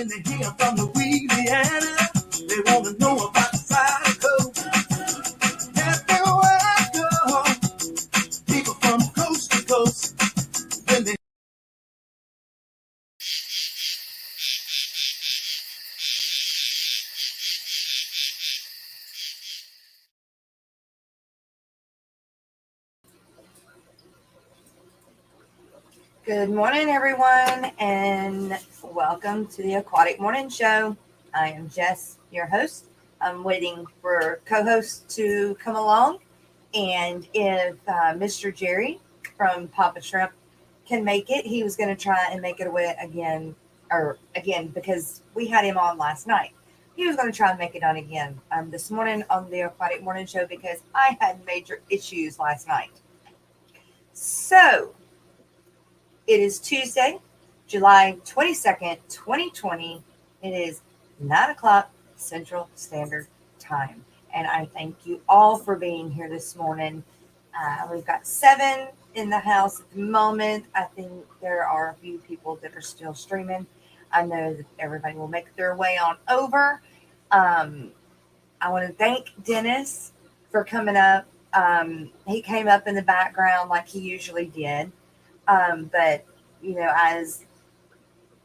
When they hear from Louisiana, they want to know about the side of coast. Everywhere I go, people from coast to coast. When they Good morning, everyone, and welcome to the Aquatic Morning Show. I am Jess, your host. I'm waiting for co-hosts to come along, and if Mr. Jerry from Papa Shrimp can make it, he was going to try and make it away again, because we had him on last night. He was going to try and make it on again this morning on the Aquatic Morning Show because I had major issues last night. So, it is Tuesday, July 22nd, 2020. It is 9 o'clock Central Standard Time. And I thank you all for being here this morning. We've got 7 in the house at the moment. I think there are a few people that are still streaming. I know that everybody will make their way on over. I want to thank Dennis for coming up. He came up in the background like he usually did. But, as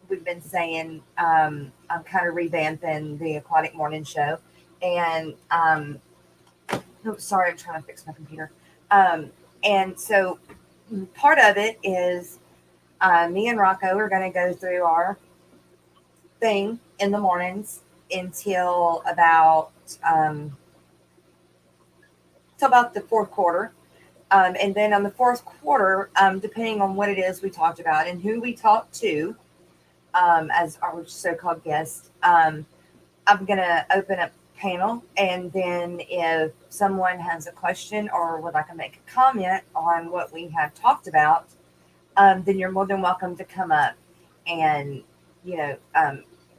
we've been saying, I'm kind of revamping the Aquatic Morning Show. And, sorry, I'm trying to fix my computer. And so part of it is me and Rocko are going to go through our thing in the mornings until about the fourth quarter. And then on the fourth quarter, depending on what it is we talked about and who we talked to as our so-called guest, I'm going to open up panel. And then if someone has a question or would like to make a comment on what we have talked about, then you're more than welcome to come up and,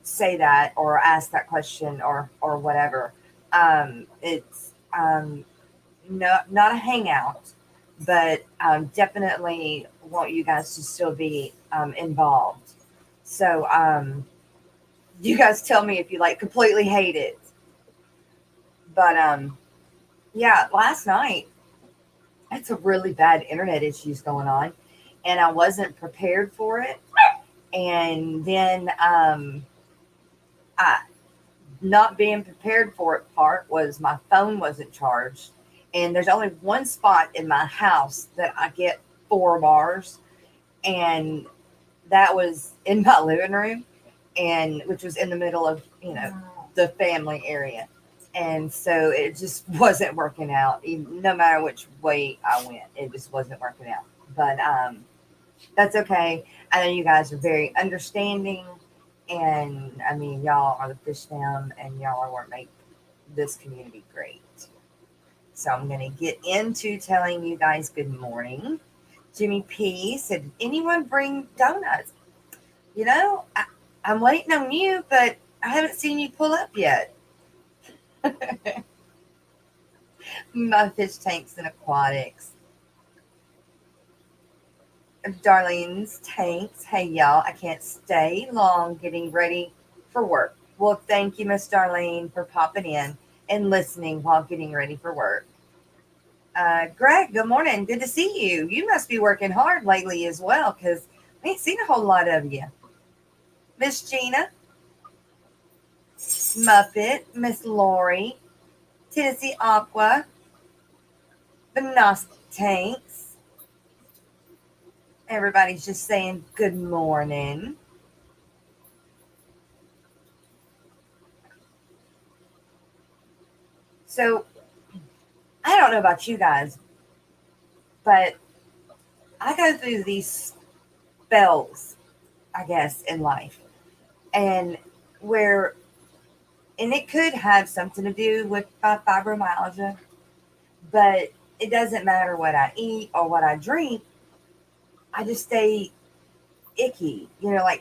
say that or ask that question or whatever. It's not a hangout, but definitely want you guys to still be involved. So you guys tell me if you completely hate it. But yeah, last night I had some really bad internet issues going on, and I wasn't prepared for it. And then I not being prepared for it part was my phone wasn't charged. And there's only one spot in my house that I get 4 bars. And that was in my living room, and which was in the middle of, the family area. And so it just wasn't working out. No matter which way I went, it just wasn't working out. But that's okay. I know you guys are very understanding. And I mean, y'all are the fish fam, and y'all are what make this community great. So I'm going to get into telling you guys good morning. Jimmy P said, did anyone bring donuts? I'm waiting on you, but I haven't seen you pull up yet. My fish tanks and aquatics. Darlene's tanks. Hey, y'all, I can't stay long getting ready for work. Well, thank you, Miss Darlene, for popping in and listening while getting ready for work. Greg, good morning. Good to see you. You must be working hard lately as well, because I ain't seen a whole lot of you. Miss Gina, Muppet, Miss Lori, Tennessee Aqua, the Gnostic Tanks. Everybody's just saying good morning. So, I don't know about you guys, but I go through these spells, I guess, in life. And it could have something to do with fibromyalgia, but it doesn't matter what I eat or what I drink. I just stay icky,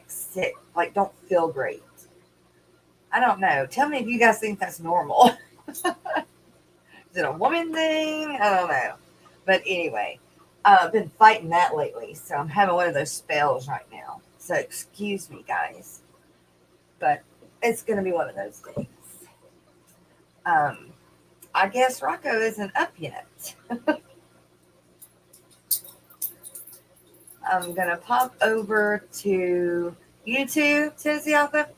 sick, don't feel great. I don't know. Tell me if you guys think that's normal. Is it a woman thing? I don't know. But anyway, I've been fighting that lately, so I'm having one of those spells right now. So excuse me, guys. but it's going to be one of those days. I guess Rocko isn't up yet. I'm going to pop over to YouTube, Tennessee Alpha.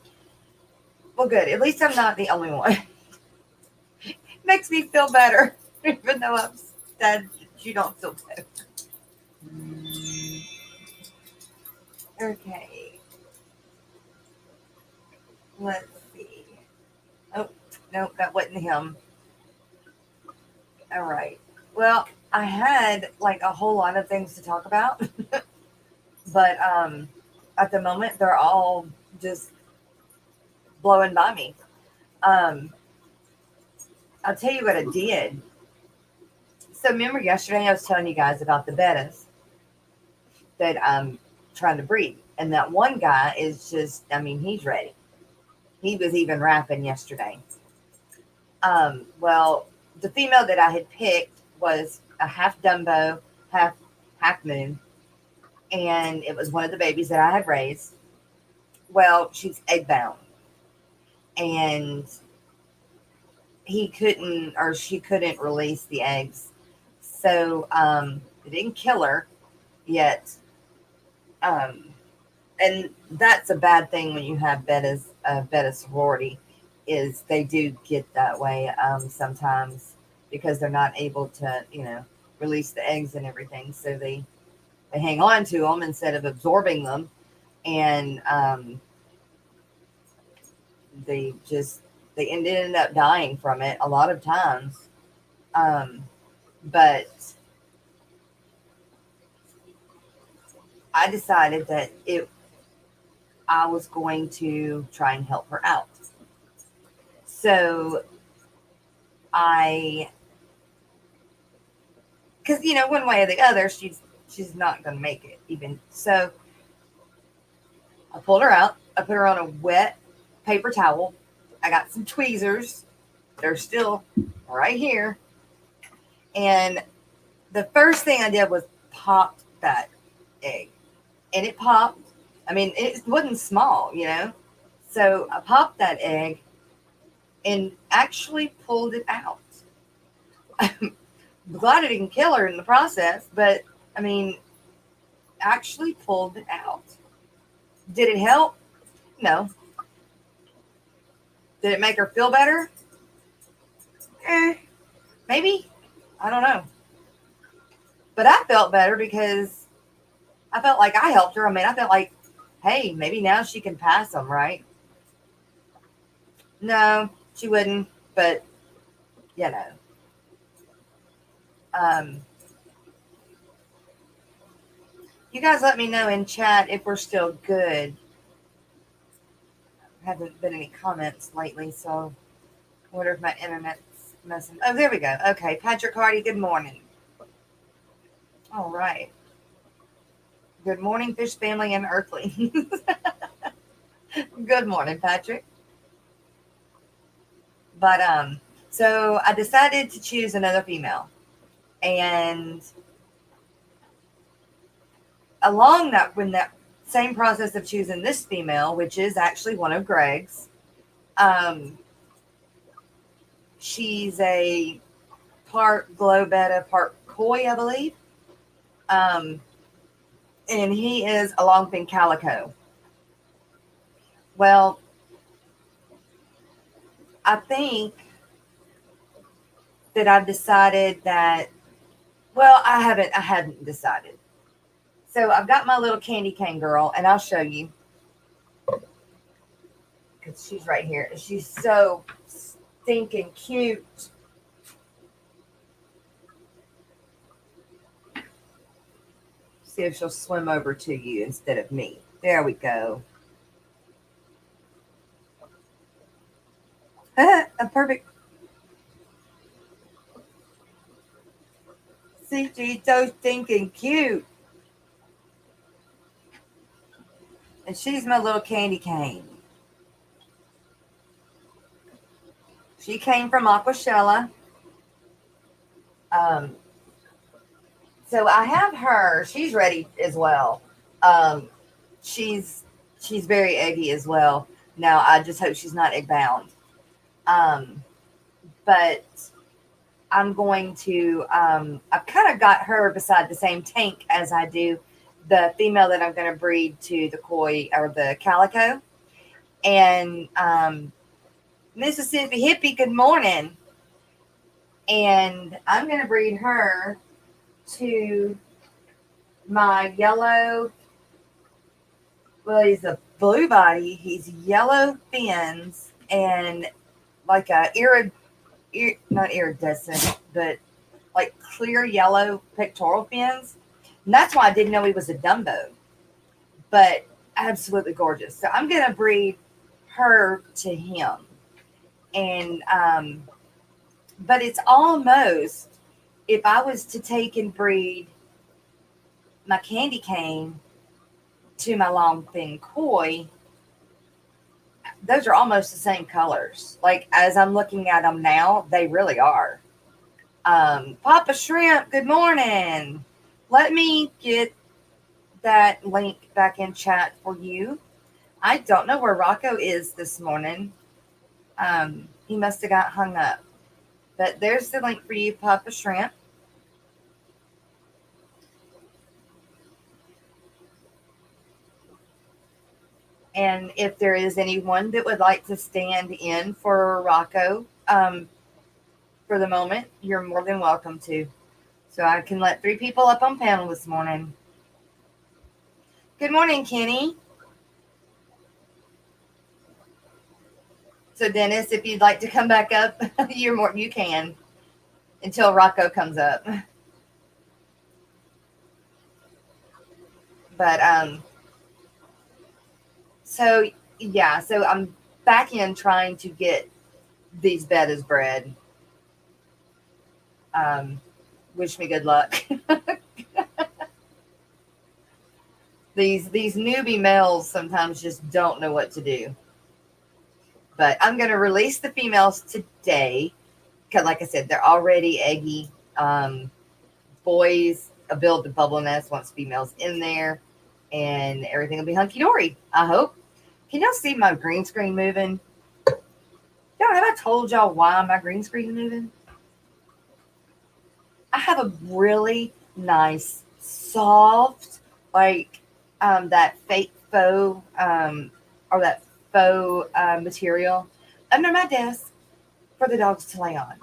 Well, good. At least I'm not the only one. Makes me feel better, even though I'm sad that you don't feel better. Okay. Let's see. Oh, no, that wasn't him. All right. Well, I had like a whole lot of things to talk about, but at the moment they're all just blowing by me. I'll tell you what I did. So remember yesterday I was telling you guys about the bettas that I'm trying to breed, and that one guy is just, I mean, he's ready. He was even rapping yesterday. Well, the female that I had picked was a half Dumbo, half Moon, and it was one of the babies that I had raised. Well, she's egg bound, and he couldn't, or she couldn't release the eggs, so it didn't kill her yet. And that's a bad thing when you have beta sorority, is they do get that way sometimes because they're not able to, release the eggs and everything. So they hang on to them instead of absorbing them, and they ended up dying from it a lot of times. But I decided that I was going to try and help her out. So because one way or the other, she's not going to make it even. So I pulled her out. I put her on a wet paper towel. I got some tweezers. They're still right here. And the first thing I did was pop that egg. And it popped. I mean, it wasn't small, So I popped that egg and actually pulled it out. I'm glad I didn't kill her in the process, but I mean, actually pulled it out. Did it help? No. Did it make her feel better? Maybe. I don't know. But I felt better because I felt like I helped her. I mean, I felt like, hey, maybe now she can pass them, right? No, she wouldn't, but, you guys let me know in chat if we're still good. Haven't been any comments lately, so I wonder if my internet's messing. Oh, there we go. Okay, Patrick Hardy, good morning. All right. Good morning, Fish Family and Earthly. Good morning, Patrick. But so I decided to choose another female, and along that, when that same process of choosing this female, which is actually one of Greg's, she's a part glow beta, part koi, I believe. And he is a longfin calico. Well, I think that I've decided that, well, I hadn't decided. So I've got my little candy cane girl, and I'll show you because she's right here. She's so stinking cute. See if she'll swim over to you instead of me. There we go. Perfect. See, she's so stinking cute. And she's my little candy cane. She came from Aquashella. So I have her. She's ready as well. She's very eggy as well. Now, I just hope she's not egg bound. But I'm going to, I've kind of got her beside the same tank as I do the female that I'm going to breed to the koi or the calico. And Mississippi Hippie, good morning. And I'm going to breed her to my yellow, well, he's a blue body. He's yellow fins and like a not iridescent, but like clear yellow pectoral fins. And that's why I didn't know he was a Dumbo, but absolutely gorgeous. So I'm going to breed her to him. And, but it's almost, if I was to take and breed my candy cane to my long fin koi, those are almost the same colors. Like as I'm looking at them now, they really are. Papa Shrimp, good morning. Let me get that link back in chat for you. I don't know where Rocko is this morning. He must have got hung up. But there's the link for you, Papa Shrimp. And if there is anyone that would like to stand in for Rocko for the moment, you're more than welcome to. So I can let 3 people up on panel this morning. Good morning, Kenny. So Dennis, if you'd like to come back up, you can until Rocko comes up. But so yeah, so I'm back in trying to get these bettas bred. Wish me good luck. These newbie males sometimes just don't know what to do. But I'm going to release the females today because, like I said, they're already eggy. Boys build the bubble nest once females in there, and everything will be hunky-dory, I hope. Can y'all see my green screen moving? Y'all, have I told y'all why my green screen is moving? I have a really nice, soft, like that fake faux, or that faux material under my desk for the dogs to lay on.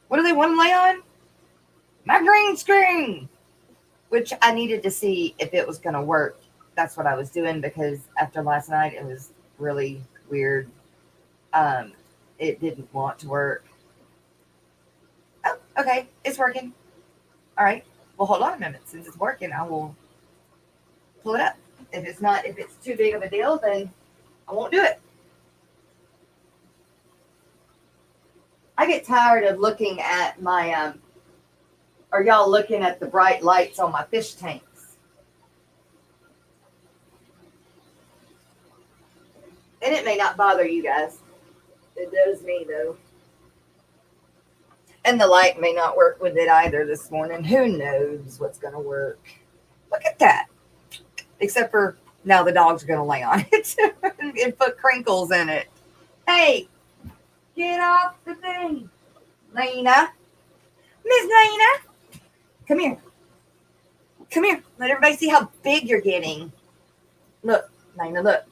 What do they want to lay on? My green screen, which I needed to see if it was going to work. That's what I was doing because after last night, it was really weird. It didn't want to work. Oh, okay. It's working. All right. Well, hold on a minute. Since it's working, I will pull it up. If it's too big of a deal, then I won't do it. I get tired of looking at my, are y'all looking at the bright lights on my fish tanks? And it may not bother you guys. It does me, though. And the light may not work with it either this morning. Who knows what's going to work? Look at that. Except for now the dogs are going to lay on it and put crinkles in it. Hey, get off the thing. Lena. Miss Lena. Come here. Come here. Let everybody see how big you're getting. Look, Lena, look.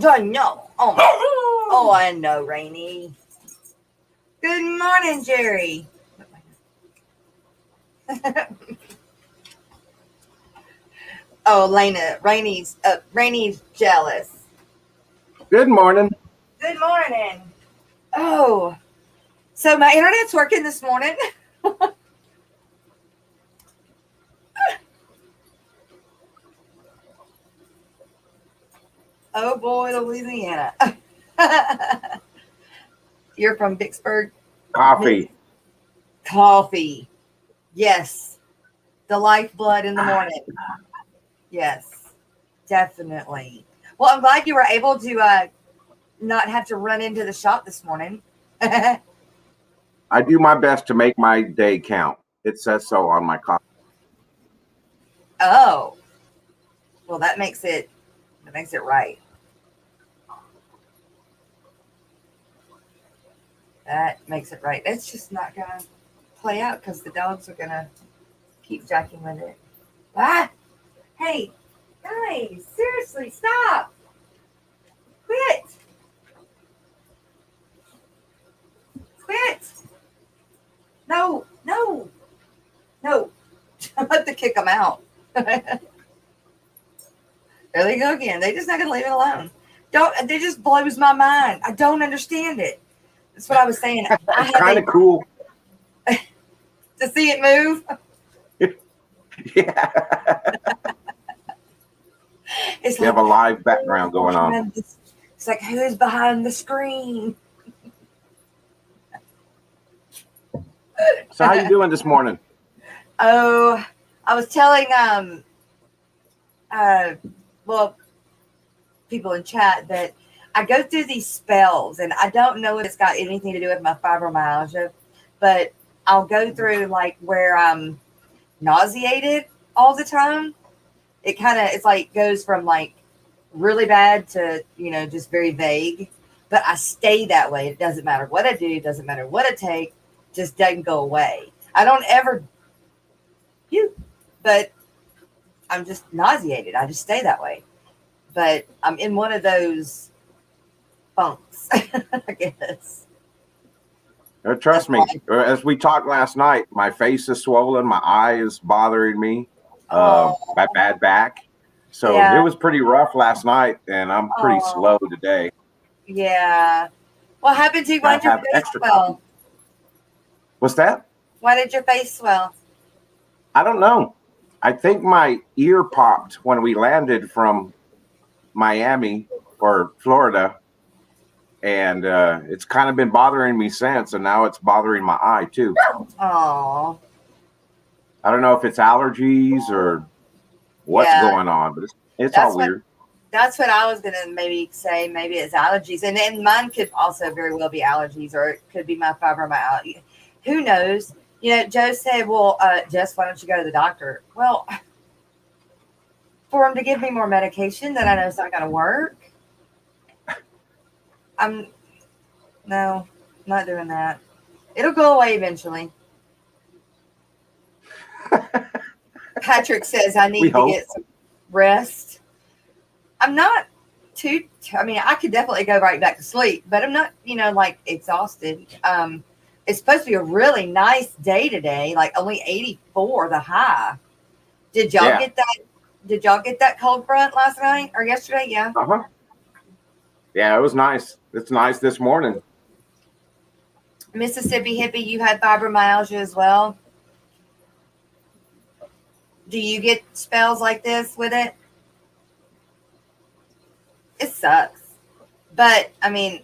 I know. Oh, I know, Rainy. Good morning, Jerry. Oh, Lena, Rainy's jealous. Good morning. Good morning. Oh, so my internet's working this morning. Oh boy, Louisiana. You're from Vicksburg? Coffee. Coffee. Yes. The lifeblood in the morning. Yes, definitely. Well, I'm glad you were able to not have to run into the shop this morning. I do my best to make my day count. It says so on my coffee. Oh. Well, that makes it That makes it right. That makes it right. It's just not going to play out because the dogs are going to keep jacking with it. Ah! Hey, guys, seriously, stop. Quit. Quit. No. I'm about to kick them out. There they go again. They just not going to leave it alone. They just blows my mind. I don't understand it. That's what I was saying. It's kind of cool. To see it move. Yeah. It's You have a live background going on. It's like, who's behind the screen? So how you doing this morning? Oh, I was telling people in chat that I go through these spells, and I don't know if it's got anything to do with my fibromyalgia, but I'll go through like where I'm nauseated all the time. It's like goes from like really bad to, just very vague, but I stay that way. It doesn't matter what I do. It doesn't matter what I take. Just doesn't go away. I don't ever but I'm just nauseated. I just stay that way. But I'm in one of those funks, I guess. Trust me, as we talked last night, my face is swollen. My eye is bothering me. My bad back. So It was pretty rough last night, and I'm pretty slow today. Yeah. What happened to you? Why did your face swell? What's that? Why did your face swell? I don't know. I think my ear popped when we landed from Miami or Florida. And it's kind of been bothering me since, and now it's bothering my eye too. Oh. I don't know if it's allergies or what's going on, but it's all weird. That's what I was gonna maybe say. Maybe it's allergies, and mine could also very well be allergies, or it could be my fibromyalgia. Who knows? Joe said, "Well, Jess, why don't you go to the doctor?" Well, for him to give me more medication that I know is not going to work. I'm not doing that. It'll go away eventually. Patrick says I need to get some rest. I'm not I could definitely go right back to sleep, but I'm not, like exhausted. It's supposed to be a really nice day today, like only 84, the high. Did y'all get that? Did y'all get that cold front last night or yesterday? Yeah. Uh-huh. Yeah, it was nice. It's nice this morning. Mississippi Hippie, you had fibromyalgia as well. Do you get spells like this with it? It sucks. But, who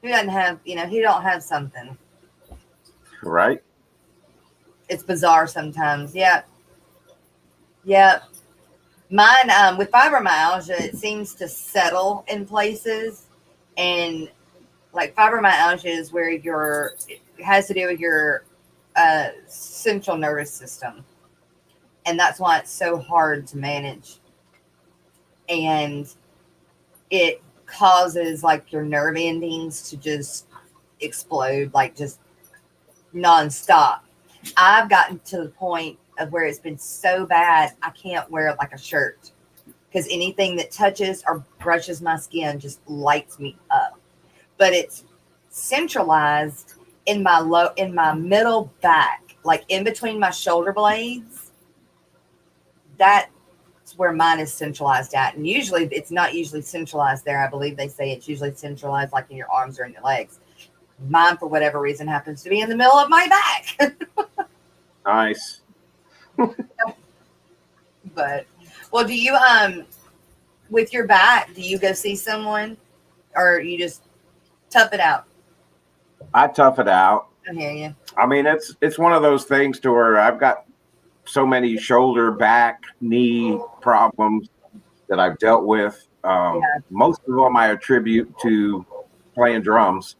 doesn't have, who don't have something? Right. It's bizarre sometimes. Yeah. Yeah. Mine, with fibromyalgia, it seems to settle in places. And like fibromyalgia is where it has to do with your central nervous system. And that's why it's so hard to manage. And it causes like your nerve endings to just explode, like just nonstop. I've gotten to the point of where it's been so bad I can't wear like a shirt because anything that touches or brushes my skin just lights me up. But it's centralized in my middle back, like in between my shoulder blades. That's where mine is centralized at. And usually it's not usually centralized there. I believe they say it's usually centralized like in your arms or in your legs. Mine, for whatever reason, happens to be in the middle of my back. Nice. But, well, do you, with your back, do you go see someone or you just tough it out? I tough it out. I hear you. It's one of those things to where I've got so many shoulder, back, knee problems that I've dealt with. Most of them I attribute to playing drums.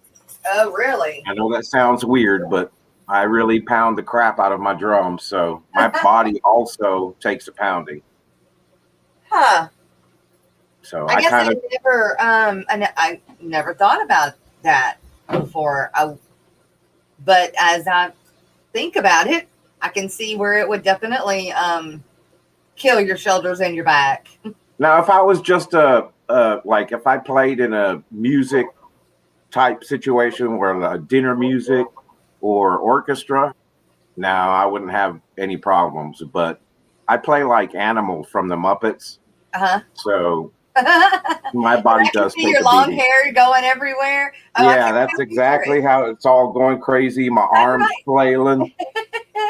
Oh, really? I know that sounds weird, but I really pound the crap out of my drums. So my body also takes a pounding. Huh. So I guess I never thought about that before. But as I think about it, I can see where it would definitely kill your shoulders and your back. now, if I was just like if I played in a music type situation where dinner music or orchestra, now I wouldn't have any problems. But I play like Animal from the Muppets, Uh-huh. so my I body can does see take your a long beating. hair going everywhere. Oh, I Yeah, can that's picture exactly it. how it's all going crazy. My That's arms flailing,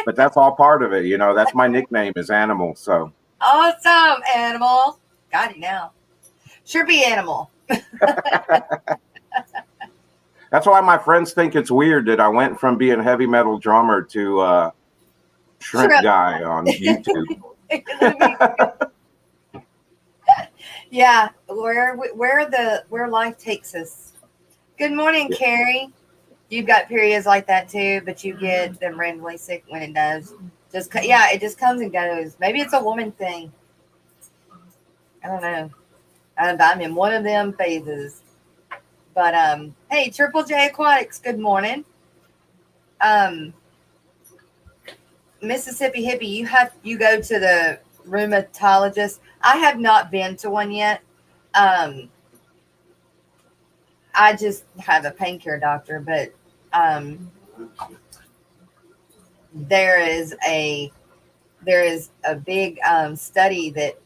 but that's all part of it. You know, that's my nickname is Animal. So Awesome, Animal. Got you now. Sure be Animal. that's why my friends think it's weird that I went from being a heavy metal drummer to shrimp Shrimp. guy on YouTube. Yeah, where life takes us. Good morning, Carrie. You've got periods like that too, but you get them randomly sick when it does. Yeah, it just comes and goes. Maybe it's a woman thing. I don't know. I'm in one of them phases. But hey, Triple J Aquatics. Good morning. Mississippi Hippie, you go to the rheumatologist. I have not been to one yet. I just have a pain care doctor, but there is a big study that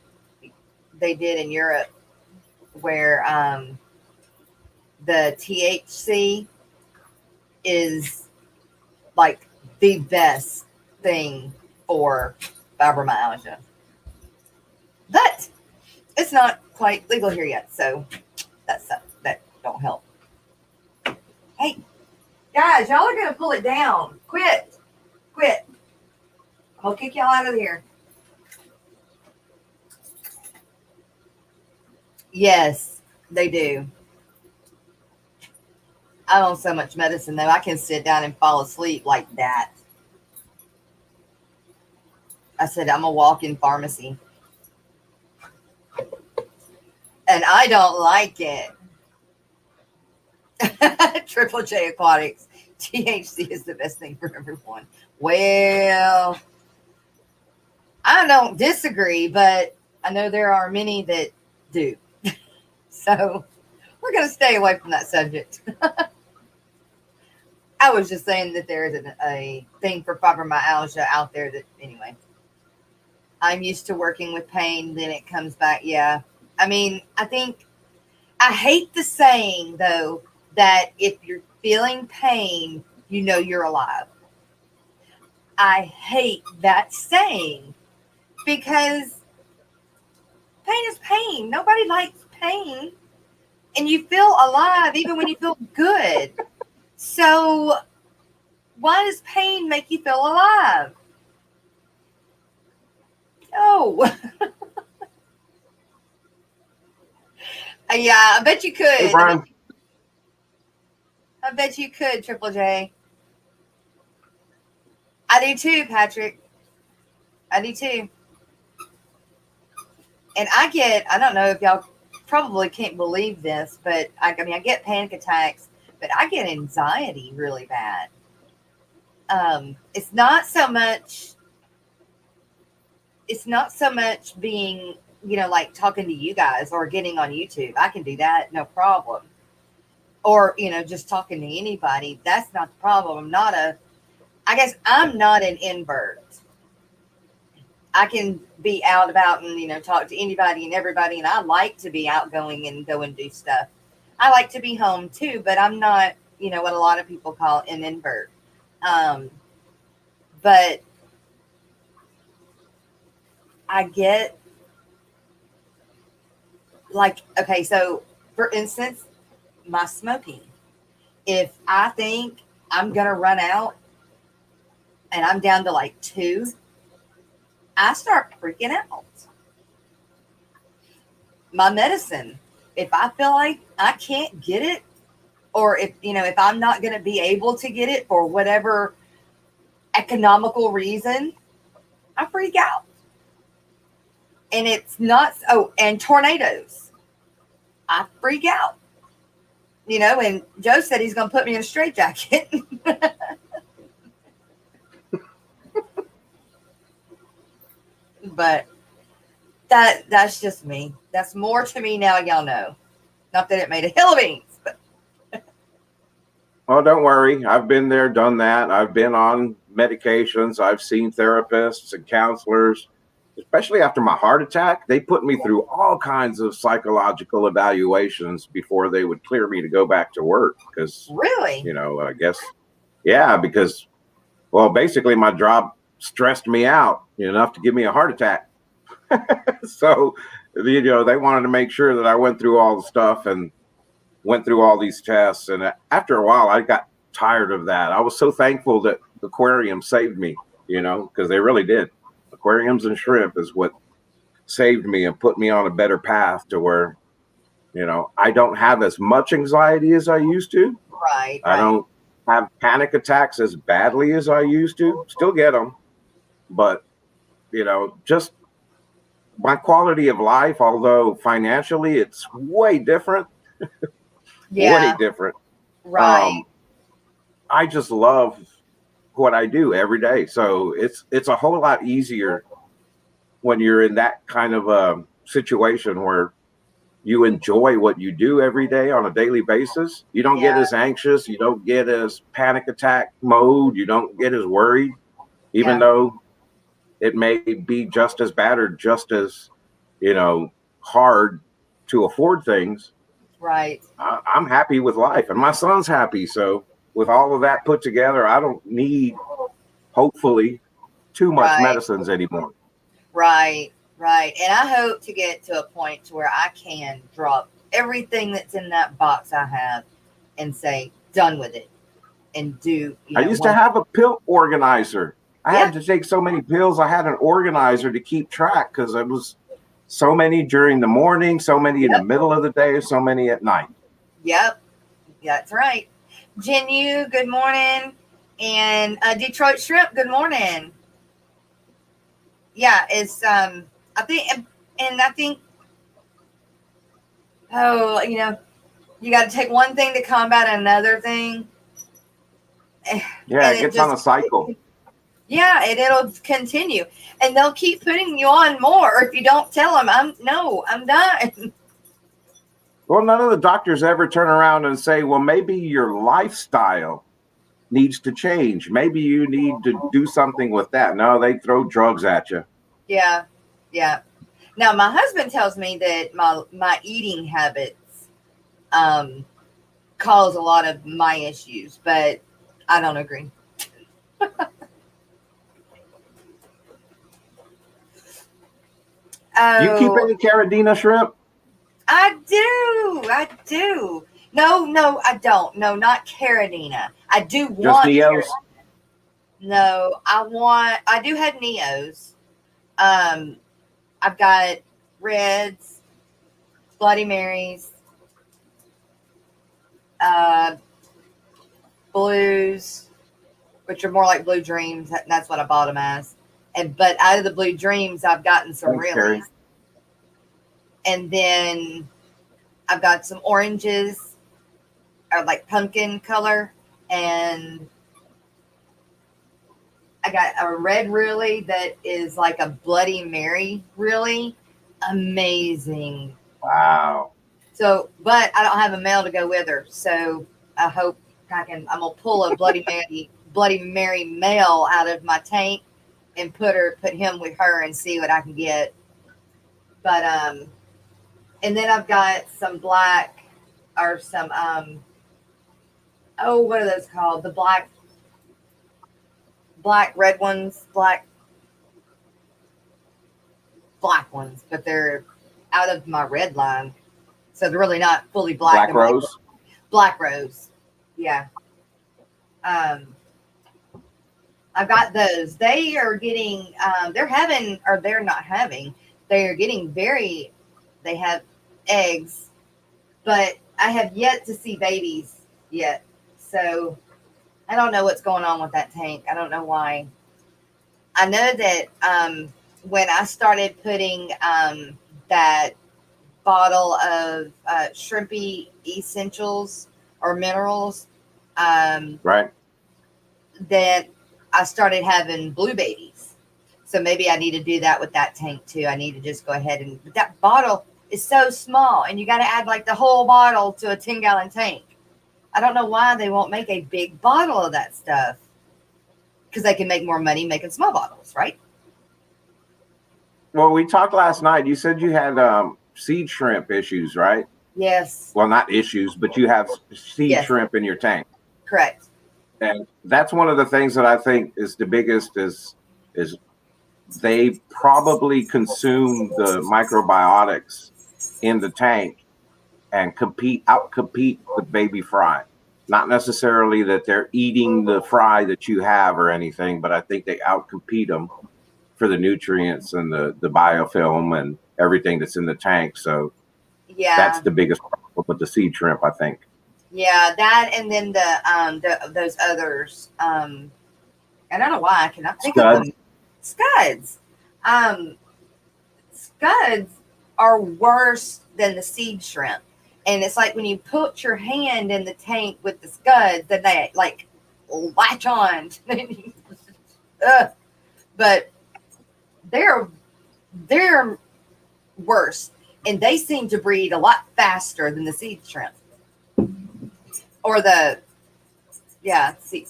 they did in Europe where the THC is like the best thing for fibromyalgia. But it's not quite legal here yet, so that don't help. Hey, guys, y'all are gonna pull it down. Quit. I'm gonna kick y'all out of here. Yes, they do. I'm on so much medicine though. I can sit down and fall asleep like that. I said I'm a walk-in pharmacy. And I don't like it. Triple J Aquatics. THC is the best thing for everyone. Well, I don't disagree, but I know there are many that do. So we're going to stay away from that subject. I was just saying that there is a thing for fibromyalgia out there that, anyway. I'm used to working with pain, then it comes back. Yeah. I mean, I hate the saying, though, that if you're feeling pain, you know you're alive. I hate that saying because pain is pain. Nobody likes pain. And you feel alive even when you feel good. So why does pain make you feel alive? No. Yeah, I bet you could. Hey, Brian. I bet you could, Triple J. I do too, Patrick. I do too. And I don't know if y'all probably can't believe this, but I get panic attacks, but I get anxiety really bad. It's not so much being, like talking to you guys or getting on YouTube. I can do that, no problem. Or, just talking to anybody. That's not the problem. I guess I'm not an invert. I can be out about and, talk to anybody and everybody. And I like to be outgoing and go and do stuff. I like to be home too, but I'm not, what a lot of people call an invert. But I get okay, so for instance, my smoking. If I think I'm going to run out and I'm down to like 2, I start freaking out. My medicine, if I feel like I can't get it, or if I'm not going to be able to get it for whatever economical reason, I freak out. And it's not, and tornadoes. I freak out. And Joe said he's going to put me in a straitjacket. But that's just me. That's more to me now, y'all know. Not that it made a hill of beans, but Oh, don't worry. I've been there, done that. I've been on medications. I've seen therapists and counselors, especially after my heart attack. They put me through all kinds of psychological evaluations before they would clear me to go back to work. Because, really, I guess, yeah, because, well, basically my job stressed me out enough to give me a heart attack. So, they wanted to make sure that I went through all the stuff and went through all these tests. And after a while, I got tired of that. I was so thankful that Aquariums saved me, because they really did. Aquariums and shrimp is what saved me and put me on a better path to where, I don't have as much anxiety as I used to. right? I don't have panic attacks as badly as I used to. Still get them. But, just my quality of life, although financially it's way different, Yeah, way different. right. I just love what I do every day. So it's a whole lot easier when you're in that kind of a situation where you enjoy what you do every day on a daily basis. You don't get as anxious. You don't get as panic attack mode. You don't get as worried, even though it may be just as bad or just as, hard to afford things. Right. I'm happy with life and my son's happy. So with all of that put together, I don't need, hopefully, too much medicines anymore. Right. And I hope to get to a point to where I can drop everything that's in that box I have and say, done with it. And do, I used to have a pill organizer. I had to take so many pills. I had an organizer to keep track because it was so many during the morning, so many in the middle of the day, so many at night. Yep. That's right. Jenu, good morning. And Detroit Shrimp, good morning. Yeah, it's I think you got to take one thing to combat another thing. Yeah, it gets on a cycle. Yeah, and it'll continue, and they'll keep putting you on more if you don't tell them, I'm done. Well, none of the doctors ever turn around and say, well, maybe your lifestyle needs to change. Maybe you need to do something with that. No, they throw drugs at you. Yeah. Now, my husband tells me that my eating habits cause a lot of my issues, but I don't agree. You keep any Caradina shrimp? I do. No, I don't. No, not Caradina. I do want just Neos. No, I do have Neos. I've got Reds, Bloody Marys, Blues, which are more like Blue Dreams. That's what I bought them as. But out of the Blue Dreams, I've gotten some realies. And then I've got some oranges, or like pumpkin color, and I got a red really that is like a Bloody Mary really. Amazing. Wow. So, but I don't have a male to go with her, so I hope I'm gonna pull a Bloody Mary male out of my tank and put him with her and see what I can get. But and then I've got some black, or some what are those called? The black red ones, black ones, but they're out of my red line, so they're really not fully black. Black rose. Black rose, yeah. I've got those. They are getting, they're getting very, they have eggs, but I have yet to see babies yet. So I don't know what's going on with that tank. I don't know why. I know that when I started putting that bottle of shrimpy essentials or minerals, Right. then I started having blue babies. So maybe I need to do that with that tank too. I need to just go ahead and, but that bottle is so small and you got to add like the whole bottle to a 10-gallon tank. I don't know why they won't make a big bottle of that stuff, because they can make more money making small bottles, right? Well, we talked last night. You said you had seed shrimp issues, right? Yes. Well, not issues, but you have seed Yes. shrimp in your tank. Correct. And that's one of the things that I think is the biggest is they probably consume the microbiotics in the tank and outcompete the baby fry. Not necessarily that they're eating the fry that you have or anything, but I think they outcompete them for the nutrients and the biofilm and everything that's in the tank. So Yeah. that's the biggest problem with the seed shrimp, I think. Yeah, that, and then the those others. And I don't know why I cannot think of them. Scuds. Scuds are worse than the seed shrimp. And it's like when you put your hand in the tank with the scuds, then they like latch on. But they're worse, and they seem to breed a lot faster than the seed shrimp. Or the, yeah, see,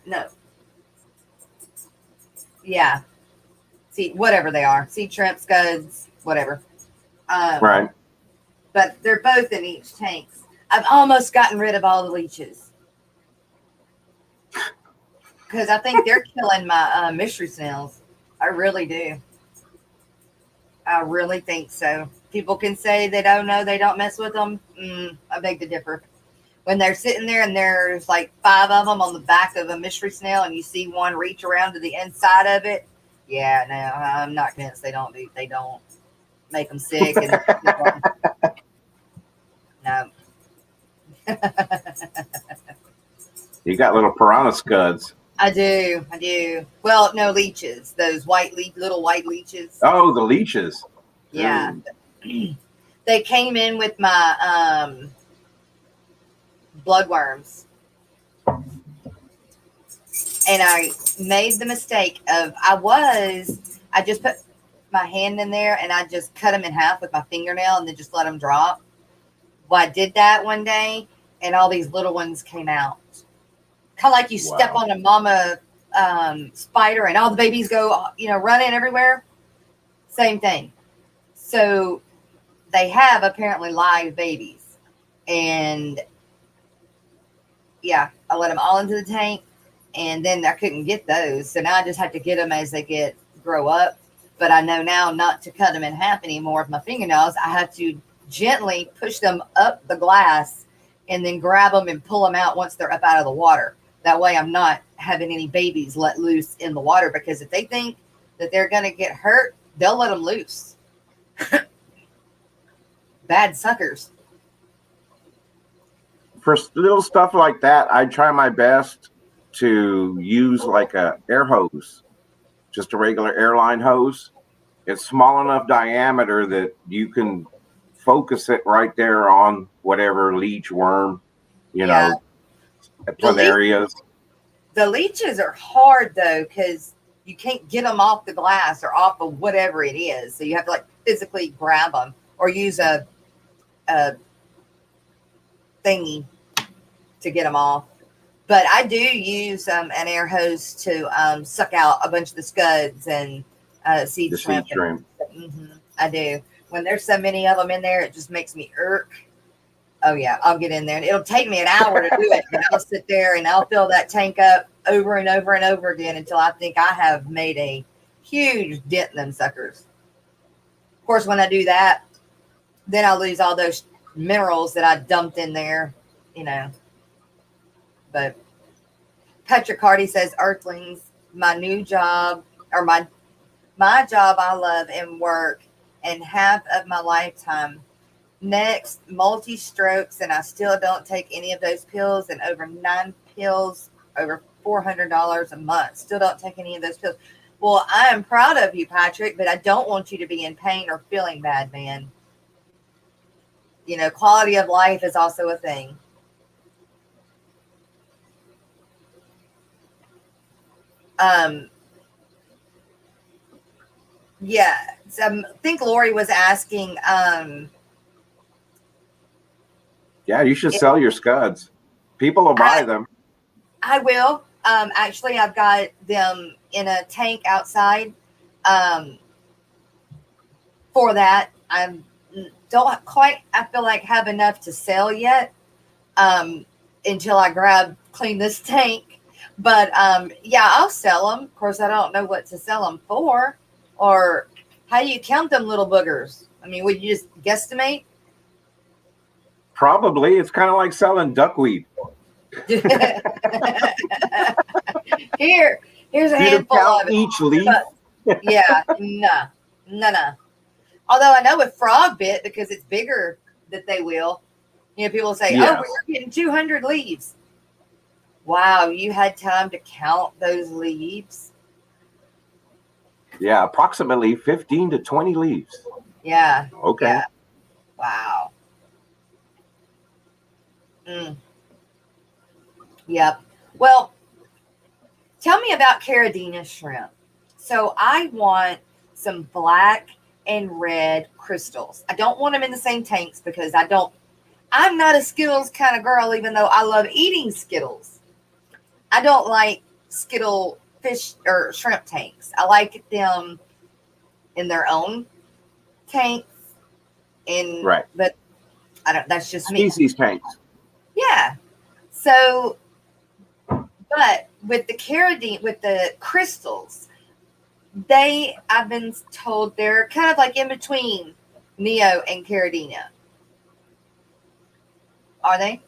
no. Yeah. See, whatever they are. Seed shrimp, scuds, whatever. Right. But they're both in each tanks. I've almost gotten rid of all the leeches, because I think they're killing my mystery snails. I really do. I really think so. People can say they don't know, they don't mess with them. I beg to differ. When they're sitting there and there's like 5 of them on the back of a mystery snail and you see one reach around to the inside of it, yeah, no, I'm not convinced they don't make them sick. And no. You got little piranha scuds. I do. Well, no, leeches. Those little white leeches. Oh, the leeches. Yeah. They came in with my bloodworms. And I made the mistake of, I just put my hand in there and I just cut them in half with my fingernail and then just let them drop. Well, I did that one day and all these little ones came out. Kind of like you step on a mama spider and all the babies go, running everywhere. Same thing. So they have apparently live babies. And yeah, I let them all into the tank. And then I couldn't get those. So now I just have to get them as they grow up. But I know now not to cut them in half anymore with my fingernails. I have to gently push them up the glass and then grab them and pull them out once they're up out of the water. That way I'm not having any babies let loose in the water, because if they think that they're going to get hurt, they'll let them loose. Bad suckers. For little stuff like that, I try my best to use like a air hose, just a regular airline hose. It's small enough diameter that you can focus it right there on whatever leech, worm, planarias. The leeches are hard though, because you can't get them off the glass or off of whatever it is. So you have to like physically grab them or use a thingy to get them off. But I do use an air hose to suck out a bunch of the scuds and seed shrimp. I do. When there's so many of them in there, it just makes me irk. Oh yeah, I'll get in there, and it'll take me an hour to do it. And I'll sit there and I'll fill that tank up over and over and over again until I think I have made a huge dent in them suckers. Of course, when I do that, then I lose all those minerals that I dumped in there, But Patrick Hardy says, Earthlings, my new job, or my job I love and work, and half of my lifetime. Next, multi-strokes, and I still don't take any of those pills, and over 9 pills, over $400 a month. Still don't take any of those pills. Well, I am proud of you, Patrick, but I don't want you to be in pain or feeling bad, man. quality of life is also a thing. Yeah, so I think Lori was asking. Yeah, you should sell your scuds. People will buy them. I will. Actually, I've got them in a tank outside. For that, I don't quite. I feel like have enough to sell yet. Until I clean this tank. But yeah, I'll sell them. Of course, I don't know what to sell them for, or how do you count them little boogers? I mean, would you just guesstimate? Probably. It's kind of like selling duckweed. Here's a handful of it. Each leaf. But, yeah, no. Although I know with frog bit, because it's bigger, that they will. People say, yes. "Oh, we're getting 200 leaves." Wow, you had time to count those leaves? Yeah, approximately 15 to 20 leaves. Yeah. Okay. Yeah. Wow. Yep. Well, tell me about Caridina shrimp. So I want some black and red crystals. I don't want them in the same tanks because I'm not a Skittles kind of girl, even though I love eating Skittles. I don't like Skittle fish or shrimp tanks. I like them in their own tanks. Right. But that's just me. Species tanks. Yeah. So, but with the crystals, I've been told they're kind of like in between Neo and Caridina. Are they?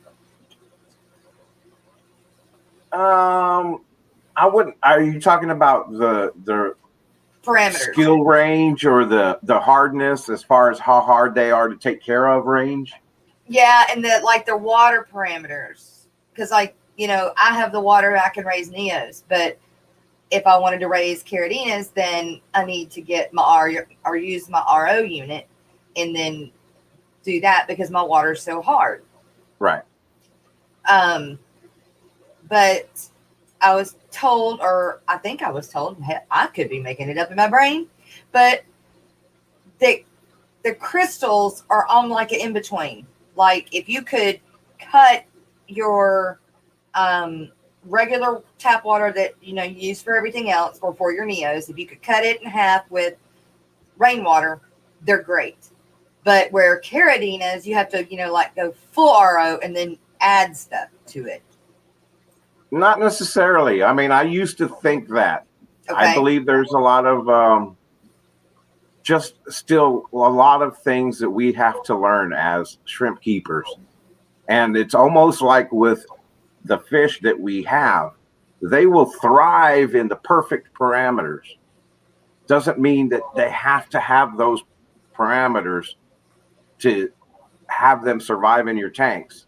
I wouldn't. Are you talking about the Parameters, skill range, or the hardness as far as how hard they are to take care of range? Yeah, and the water parameters, because I have the water, I can raise Neos, but if I wanted to raise Caridinas, then I need to get my or use my RO unit, and then do that because my water is so hard. Right. But I was told, or I think I was told, I could be making it up in my brain, but the crystals are on like an in-between. Like if you could cut your regular tap water that you use for everything else or for your Neos, if you could cut it in half with rainwater, they're great. But where Caridinas, you have to go full RO and then add stuff to it. Not necessarily. I mean, I used to think that. Okay. I believe there's a lot of just still a lot of things that we have to learn as shrimp keepers. And it's almost like with the fish that we have, they will thrive in the perfect parameters. Doesn't mean that they have to have those parameters to have them survive in your tanks.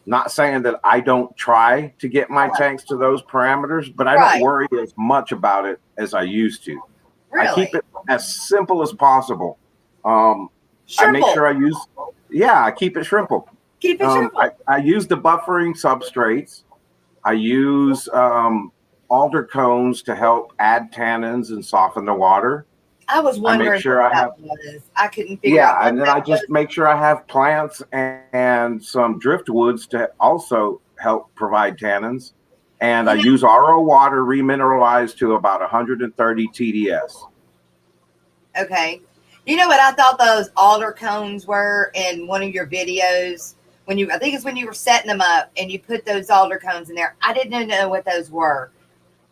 Not saying that I don't try to get my tanks to those parameters, but I don't worry as much about it as I used to. Really? I keep it as simple as possible. I make sure I keep it shrimple. Keep it shrimple. I use the buffering substrates. I use alder cones to help add tannins and soften the water. I was wondering what that was. I couldn't figure out. Yeah, and then I just make sure I have plants and some driftwoods to also help provide tannins. And I use RO water remineralized to about 130 TDS. Okay. You know what I thought those alder cones were in one of your videos? I think it's when you were setting them up and you put those alder cones in there. I didn't know what those were.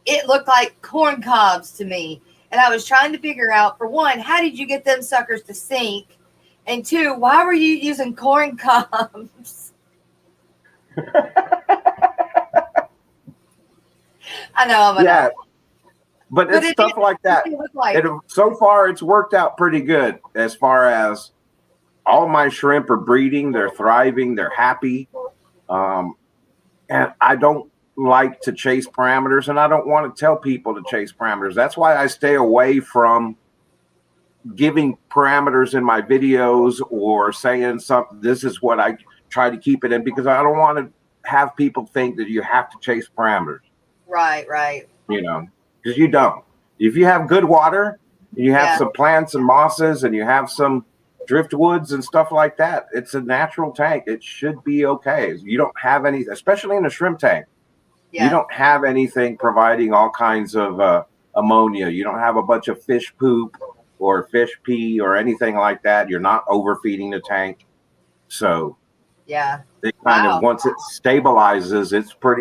It looked like corn cobs to me. And I was trying to figure out, for one, how did you get them suckers to sink? And two, why were you using corn cobs? I know I'm but it's stuff like that. So far, it's worked out pretty good as far as all my shrimp are breeding. They're thriving. They're happy. And I don't like to chase parameters, and I don't want to tell people to chase parameters. That's why I stay away from giving parameters in my videos or saying something. This is what I try to keep it in, because I don't want to have people think that you have to chase parameters. Right. You know, because you don't. If you have good water, you have some plants and mosses, and you have some driftwoods and stuff like that, it's a natural tank. It should be okay. You don't have any, especially in a shrimp tank. Yeah. You don't have anything providing all kinds of ammonia. You don't have a bunch of fish poop or fish pee or anything like that. You're not overfeeding the tank. So yeah, it kind of, once it stabilizes,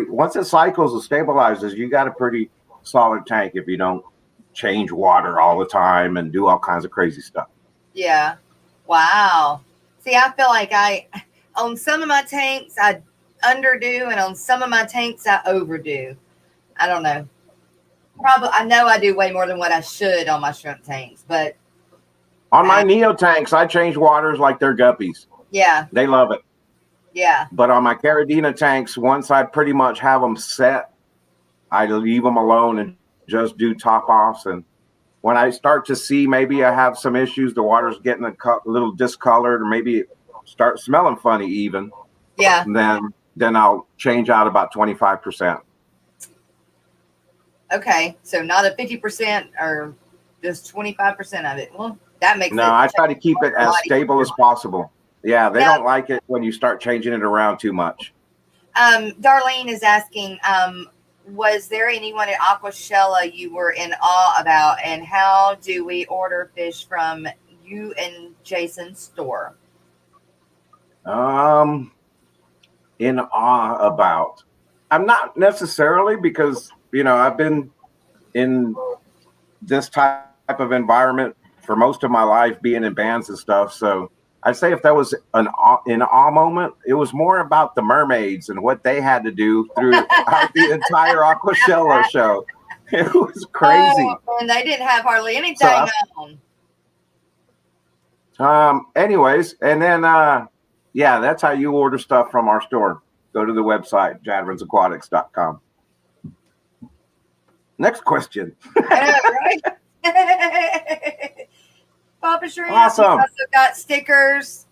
once it cycles and stabilizes, you got a pretty solid tank if you don't change water all the time and do all kinds of crazy stuff. Yeah. Wow. See, I feel like on some of my tanks, I underdo, and on some of my tanks, I overdo. I don't know. Probably, I know I do way more than what I should on my shrimp tanks, but on my Neo tanks, I change waters like they're guppies. Yeah. They love it. Yeah. But on my Caridina tanks, once I pretty much have them set, I leave them alone and just do top offs. And when I start to see maybe I have some issues, the water's getting a little discolored, or maybe it start smelling funny even. Yeah. Then I'll change out about 25%. Okay. So not a 50% or just 25% of it. Well, that makes No, I try to keep it as stable as possible. Yeah, they don't like it when you start changing it around too much. Darlene is asking, was there anyone at Aquashella you were in awe about, and how do we order fish from you and Jason's store? In awe about. I'm not necessarily, because, I've been in this type of environment for most of my life, being in bands and stuff. So I'd say if that was an in awe moment, it was more about the mermaids and what they had to do throughout the entire Aquashella show. It was crazy. And they didn't have hardly anything on. Anyways, and then that's how you order stuff from our store. Go to the website, jadronsaquatics.com. Next question. Right? Papa Shrimp. Awesome. We also got stickers.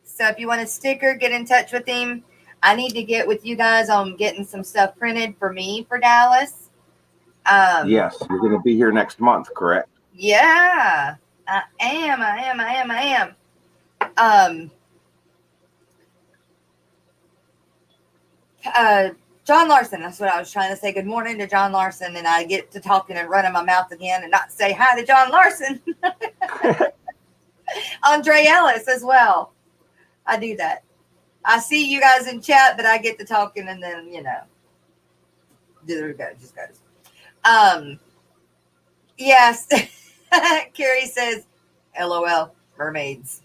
So if you want a sticker, get in touch with him. I need to get with you guys on getting some stuff printed for me for Dallas. Yes, you're going to be here next month, correct? Yeah, I am. John Larson, that's what I was trying to say. Good morning to John Larson, and I get to talking and running my mouth again and not say hi to John Larson. Andre Ellis as well. I do that. I see you guys in chat, but I get to talking, and then, there it goes, just goes. Yes. Carrie says, LOL, mermaids.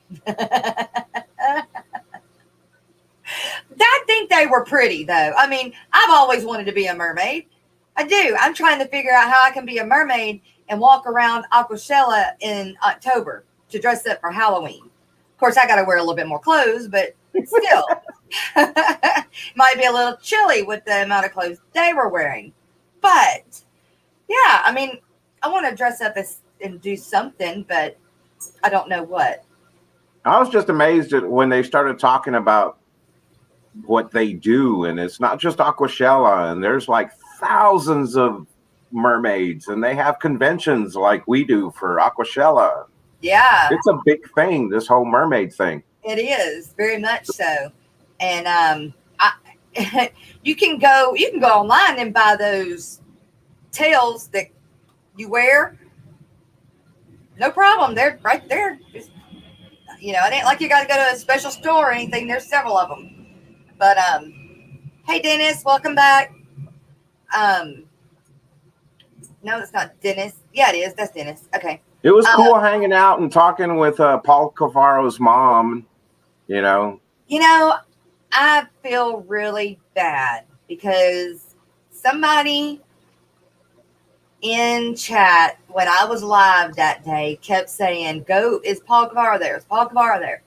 I think they were pretty, though. I mean, I've always wanted to be a mermaid. I do. I'm trying to figure out how I can be a mermaid and walk around Aquashella in October to dress up for Halloween. Of course, I got to wear a little bit more clothes, but still. Might be a little chilly with the amount of clothes they were wearing. But, yeah, I mean, I want to dress up and do something, but I don't know what. I was just amazed at when they started talking about what they do, and it's not just Aquashella, and there's like thousands of mermaids, and they have conventions like we do for Aquashella. Yeah, it's a big thing, this whole mermaid thing. It is very much so. And you can go online and buy those tails that you wear, no problem. They're right there. Just, it ain't like you got to go to a special store or anything. There's several of them. But, hey, Dennis, welcome back. No, it's not Dennis. Yeah, it is. That's Dennis. Okay. It was cool hanging out and talking with Paul Cavaro's mom, I feel really bad because somebody in chat when I was live that day kept saying, is Paul Cavaro there? Is Paul Cavaro there?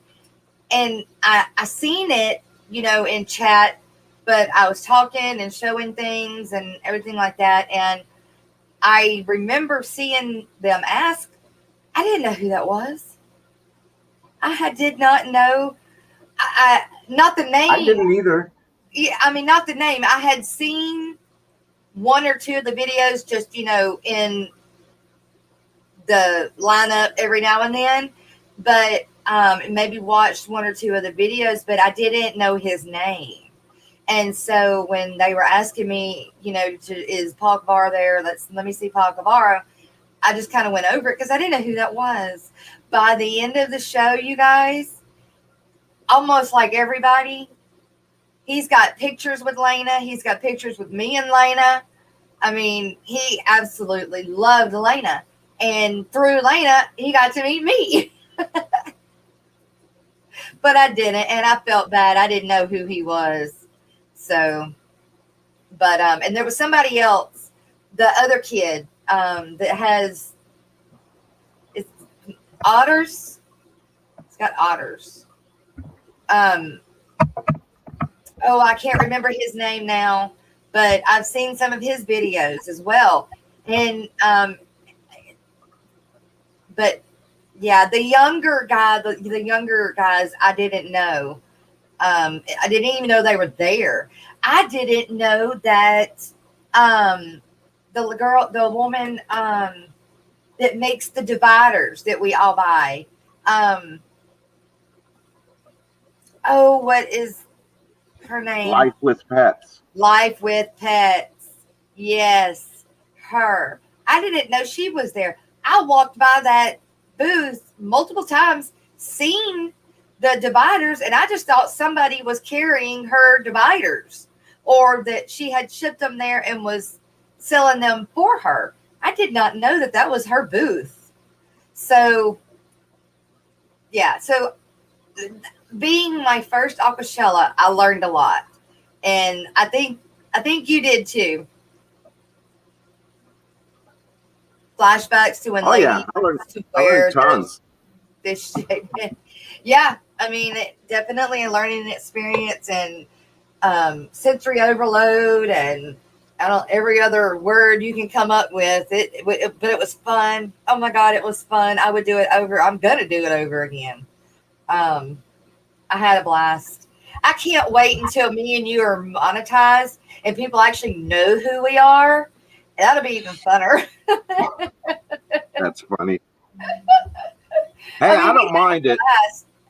And I seen it, in chat, but I was talking and showing things and everything like that. And I remember seeing them ask I didn't know who that was. Did not know. Not the name. I didn't either. Yeah, I mean, not the name. I had seen one or two of the videos just, in the lineup every now and then, but maybe watched one or two of the videos, but I didn't know his name. And so when they were asking me, is Paul Guevara there? Let me see Paul Guevara. I just kind of went over it because I didn't know who that was. By the end of the show, you guys, almost like everybody, he's got pictures with Lena. He's got pictures with me and Lena. I mean, he absolutely loved Lena. And through Lena, he got to meet me. But I didn't, and I felt bad. I didn't know who he was. So, but, and there was somebody else, the other kid, that has, it's otters. It's got otters. Oh, I can't remember his name now, but I've seen some of his videos as well. And, but yeah, the younger guys, I didn't know. I didn't even know they were there. I didn't know that the woman that makes the dividers that we all buy. What is her name? Life with Pets. Life with Pets. Yes, her. I didn't know she was there. I walked by that booth multiple times, seen the dividers, and I just thought somebody was carrying her dividers, or that she had shipped them there and was selling them for her. I did not know that was her booth. So, yeah. So, being my first Aquashella, I learned a lot, and I think you did too. Flashbacks to when ladies I learned wear tons. Fish shape. Yeah, I mean, definitely a learning experience, and sensory overload, and every other word you can come up with. But it was fun. Oh my God, it was fun. I would do it over. I'm gonna do it over again. I had a blast. I can't wait until me and you are monetized and people actually know who we are. That'll be even funner. That's funny. Hey, I don't mind it.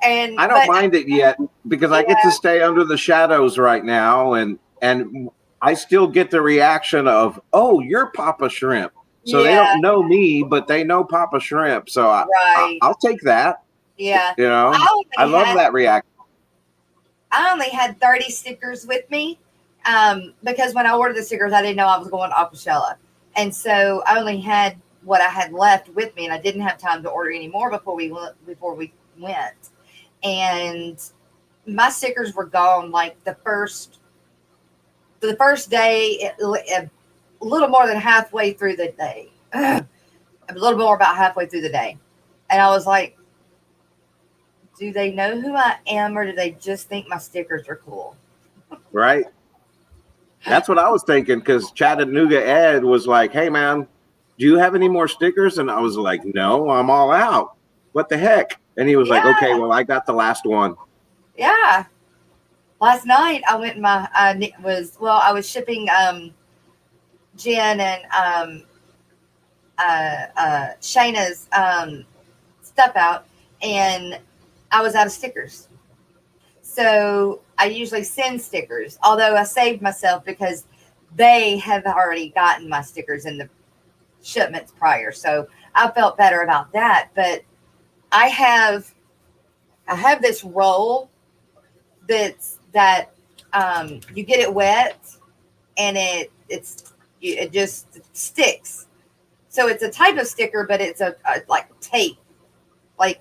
And I don't mind it yet because I get to stay under the shadows right now, and I still get the reaction of, "Oh, you're Papa Shrimp." So they don't know me, but they know Papa Shrimp. So I'll take that. Yeah. I love that reaction. I only had 30 stickers with me because when I ordered the stickers, I didn't know I was going to Aquashella. And so I only had what I had left with me, and I didn't have time to order any more before we went. And my stickers were gone like the first day, a little more than halfway through the day. A little more about halfway through the day. And I was like, do they know who I am, or do they just think my stickers are cool? Right. That's what I was thinking, because Chattanooga Ed was like, "Hey, man, do you have any more stickers?" And I was like, "No, I'm all out. What the heck?" And he was like, "Okay, well, I got the last one." Yeah. Last night I went I was shipping Jen and Shayna's stuff out, and I was out of stickers. So I usually send stickers, although I saved myself because they have already gotten my stickers in the shipments prior. So I felt better about that. But I have this roll that you get it wet and it just sticks. So it's a type of sticker, but it's a like tape, like.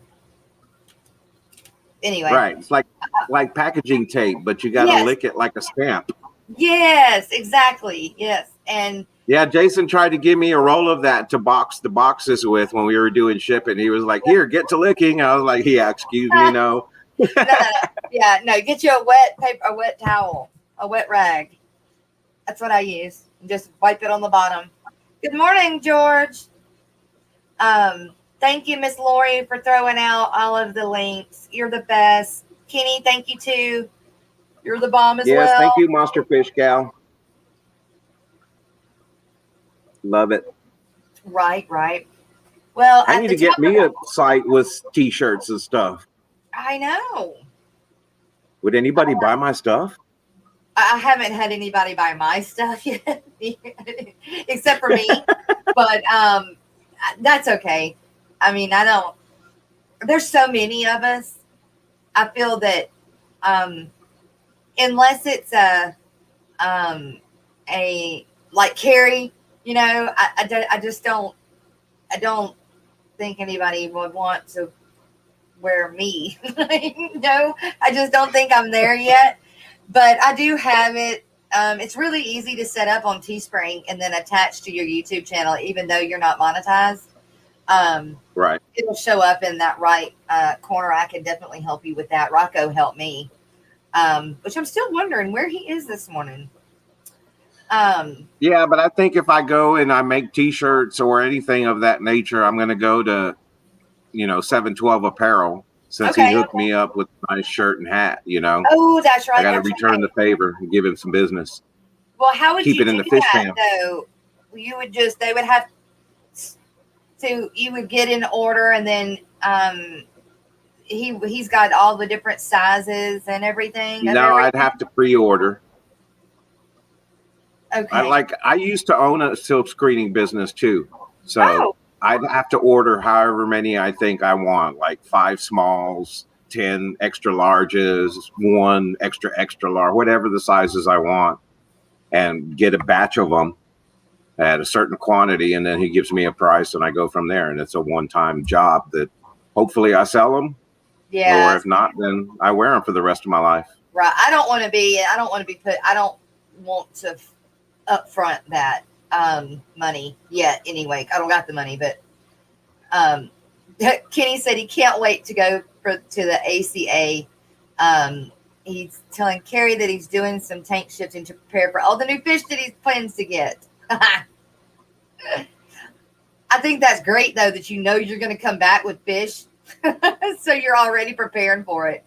Anyway. Right. It's like packaging tape, but you got to lick it like a stamp. Yes, exactly. Yes. And yeah, Jason tried to give me a roll of that to box the boxes with when we were doing shipping. He was like, "Here, get to licking." I was like, "Yeah, excuse me, no." No. Yeah, no, get you a wet paper, a wet towel, a wet rag. That's what I use. Just wipe it on the bottom. Good morning, George. Thank you, Miss Lori, for throwing out all of the links. You're the best. Kenny, thank you too. You're the bomb as Yes, well. thank you, Monster Fish Gal. Love it. Right. Well, I at need the to get top me of a site with t-shirts and stuff. I know. Would anybody buy my stuff? I haven't had anybody buy my stuff yet, except for me. But that's okay. I mean, I don't. There's so many of us. I feel that unless it's a like Carrie, you know, I just don't. I don't think anybody would want to wear me. No, I just don't think I'm there yet. But I do have it. It's really easy to set up on Teespring and then attach to your YouTube channel, even though you're not monetized. Right. It'll show up in that right corner. I can definitely help you with that. Rocko helped me, which I'm still wondering where he is this morning. Yeah, but I think if I go and I make t-shirts or anything of that nature, I'm going to go to, 712 Apparel, since he hooked me up with a nice shirt and hat, Oh, that's right. I got to that's return the favor and give him some business. Well, how would Keep you it in do the fish that, fam. though? You would just, they would have to, you would get an order and then he's got all the different sizes and everything. No, I'd have to pre-order. Okay. I used to own a silk screening business too. So I'd have to order however many I think I want, like 5 smalls, 10 extra larges, 1 extra large, whatever the sizes I want, and get a batch of them at a certain quantity. And then he gives me a price and I go from there. And it's a one-time job that hopefully I sell them. Yeah. Or if not, then I wear them for the rest of my life. Right. I don't want to be to upfront that money yet anyway. I don't got the money, but Kenny said he can't wait to go to the ACA. He's telling Carrie that he's doing some tank shifting to prepare for all the new fish that he plans to get. I think that's great though, that you're going to come back with fish. So you're already preparing for it.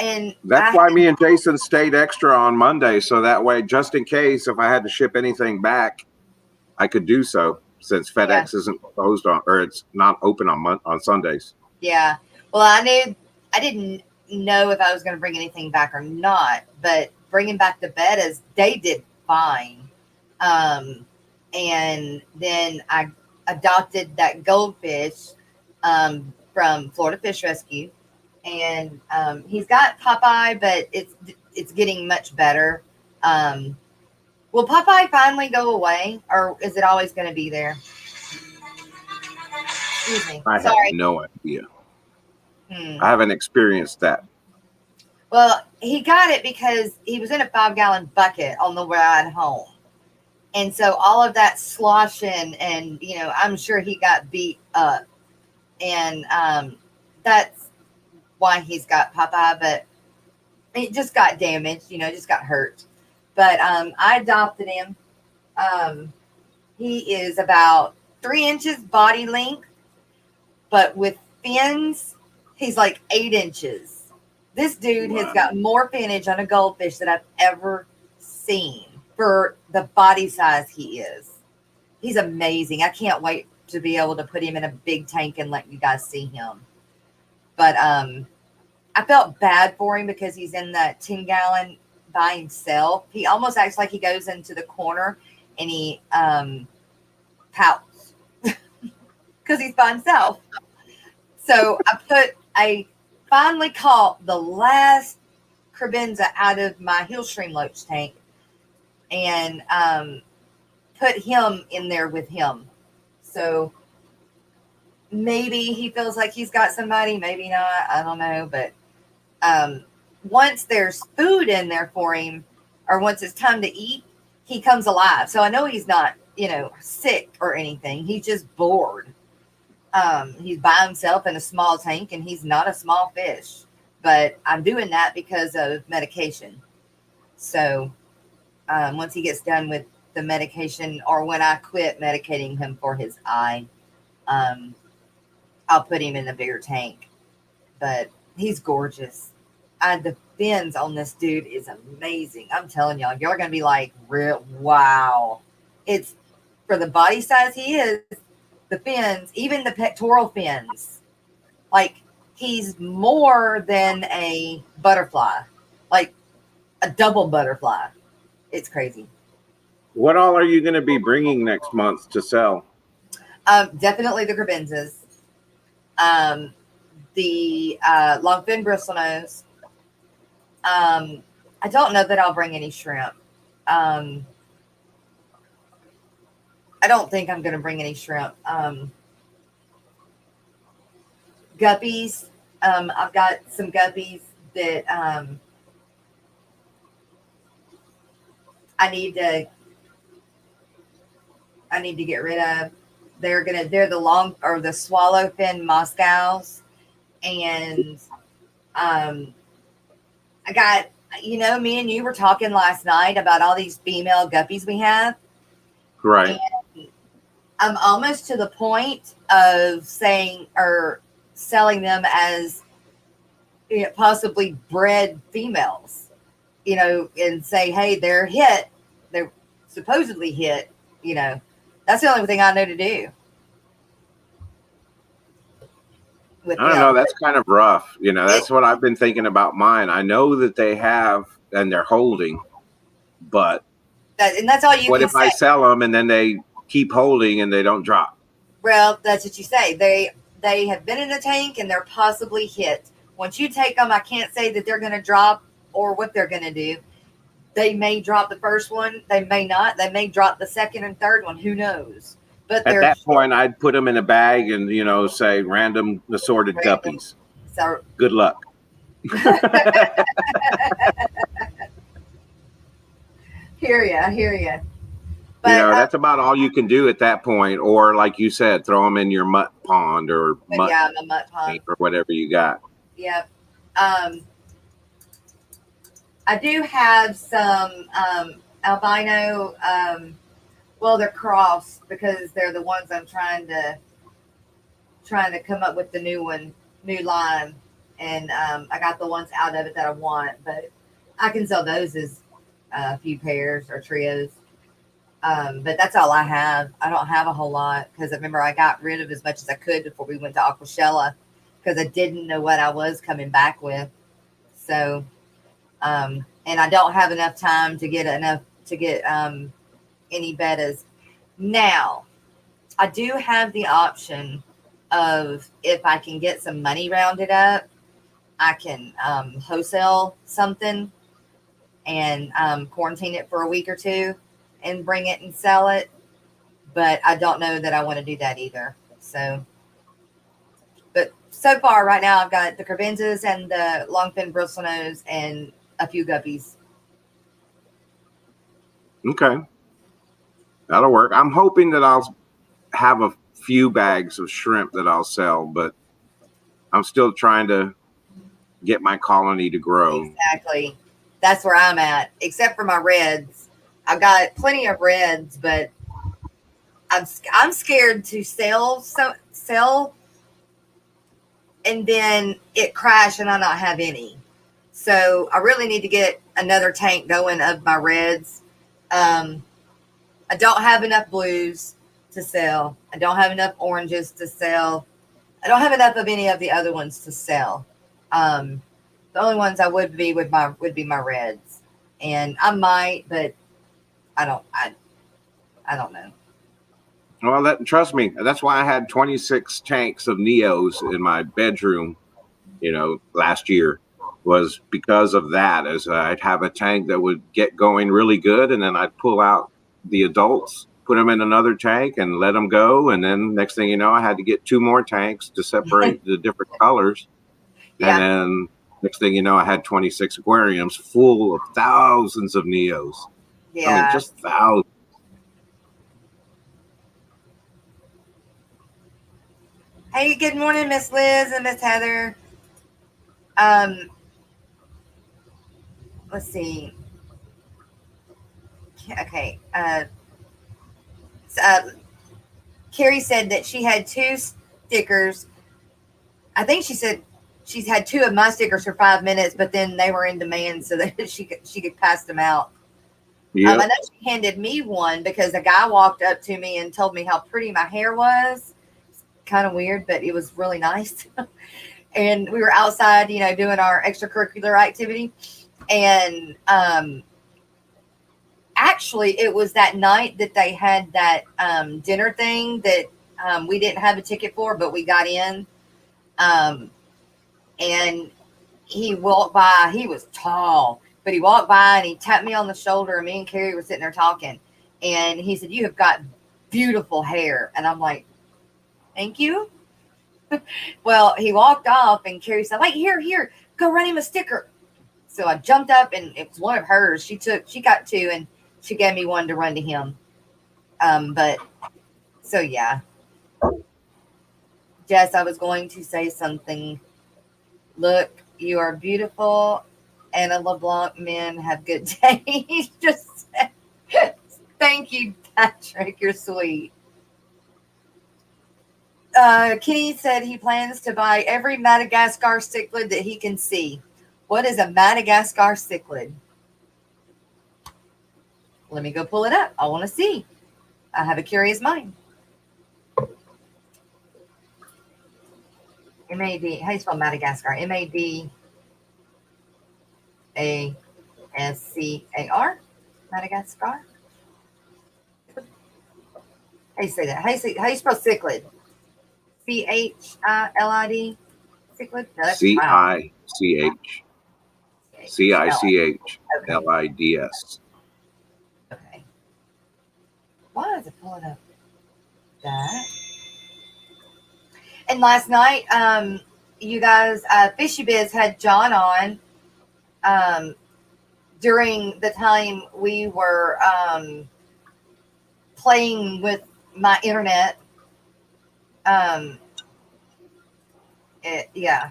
And that's why me and Jason stayed extra on Monday, so that way, just in case if I had to ship anything back, I could do so, since FedEx isn't closed or it's not open on Sundays. Yeah. Well, I didn't know if I was going to bring anything back or not, but bringing back the bettas, they did fine. And then I adopted that goldfish from Florida Fish Rescue. And he's got Popeye, but it's getting much better. Will Popeye finally go away, or is it always going to be there? Excuse me. I have no idea. I haven't experienced that. Well, he got it because he was in a 5-gallon bucket on the ride home. And so all of that sloshing and, I'm sure he got beat up. And that's why he's got Popeye, but it just got damaged, just got hurt. But I adopted him. He is about 3 inches body length, but with fins, he's like 8 inches. This dude has got more finnage on a goldfish that I've ever seen for the body size he is. He's amazing. I can't wait to be able to put him in a big tank and let you guys see him. But I felt bad for him because he's in that 10-gallon by himself. He almost acts like he goes into the corner and he pouts because he's by himself. So I finally caught the last crebenza out of my heel stream loach tank and put him in there with him. So maybe he feels like he's got somebody, maybe not. I don't know. But once there's food in there for him, or once it's time to eat, he comes alive. So I know he's not, sick or anything. He's just bored. He's by himself in a small tank, and he's not a small fish. But I'm doing that because of medication. So once he gets done with the medication, or when I quit medicating him for his eye, I'll put him in the bigger tank. But he's gorgeous. The fins on this dude is amazing. I'm telling y'all are gonna be like, real wow. It's for the body size he is, the fins, even the pectoral fins, like he's more than a butterfly, like a double butterfly. It's crazy. What all are you going to be bringing next month to sell? Definitely the cribenzas, the longfin bristlenose. I don't know that I'll bring any shrimp. I don't think I'm going to bring any shrimp. Guppies. I've got some guppies that I need to get rid of. They're the long or the swallowfin Moscows, and I got, me and you were talking last night about all these female guppies we have. Right. And I'm almost to the point of saying or selling them as possibly bred females, and say, hey, they're supposedly hit. That's the only thing I know to do. I don't know. That's kind of rough. That's what I've been thinking about mine. I know that they have and they're holding, but and that's all you what can if say. I sell them and then they keep holding and they don't drop? Well, that's what you say. They have been in the tank and they're possibly hit. Once you take them, I can't say that they're going to drop or what they're going to do. They may drop the first one. They may not. They may drop the second and third one. Who knows? But at that point, I'd put them in a bag and, say random assorted guppies. So good luck. Hear ya. But, that's about all you can do at that point. Or like you said, throw them in your mutt pond or my mutt pond or whatever you got. Yep. I do have some albino. Well, they're crossed because they're the ones I'm trying to come up with the new line, and I got the ones out of it that I want, but I can sell those as a few pairs or trios. But that's all I have. I don't have a whole lot because I remember I got rid of as much as I could before we went to Aquashella because I didn't know what I was coming back with. So, and I don't have enough time to get any bettas. Now, I do have the option of, if I can get some money rounded up, I can wholesale something and quarantine it for a week or two and bring it and sell it. But I don't know that I want to do that either. So, but so far right now, I've got the cribenzas and the longfin bristlenose and a few guppies. Okay. That'll work. I'm hoping that I'll have a few bags of shrimp that I'll sell, but I'm still trying to get my colony to grow. Exactly. That's where I'm at, except for my reds. I've got plenty of reds, but I'm scared to sell and then it crash and I not have any. So I really need to get another tank going of my reds. I don't have enough blues to sell. I don't have enough oranges to sell. I don't have enough of any of the other ones to sell. The only ones I would be my reds, and I might, but I don't know. Well, trust me, that's why I had 26 tanks of Neos in my bedroom, last year, was because of that. As I'd have a tank that would get going really good, and then I'd pull out the adults, put them in another tank and let them go. And then next thing you know, I had to get 2 more tanks to separate the different colors. Yeah. And then next thing you know, I had 26 aquariums full of thousands of Neos. Yeah. I mean, just thousands. Hey, good morning, Miss Liz and Miss Heather. Let's see. Okay. Carrie said that she had 2 stickers. I think she said she's had 2 of my stickers for 5 minutes, but then they were in demand so that she could pass them out. Yeah. I know she handed me one because a guy walked up to me and told me how pretty my hair was. Kind of weird, but it was really nice. And we were outside, you know, doing our extracurricular activity. And actually, it was that night that they had that dinner thing that we didn't have a ticket for, but we got in. And he walked by. He was tall, but he walked by and he tapped me on the shoulder. And me and Carrie were sitting there talking. And he said, "You have got beautiful hair." And I'm like, "Thank you." Well, he walked off and Carrie said, "Like, here, go run him a sticker." So I jumped up and it was one of hers. She got 2 and she gave me one to run to him. But so yeah. Jess, I was going to say something. Look, you are beautiful, and a LeBlanc men have good taste. Just thank you, Patrick. You're sweet. Kenny said he plans to buy every Madagascar cichlid that he can see. What is a Madagascar cichlid? Let me go pull it up. I want to see. I have a curious mind. M-A-D. How do you spell Madagascar? M-A-D-A-S-C-A-R. Madagascar. How do you say that? How do you spell cichlid? C-H-I-L-I-D. Cichlid? No, that's C-I-C-H. C-I-C-H-L-I-D-S. Okay. Why is it pulling up that? And last night, you guys, Fishy Biz had John on during the time we were playing with my internet. Yeah.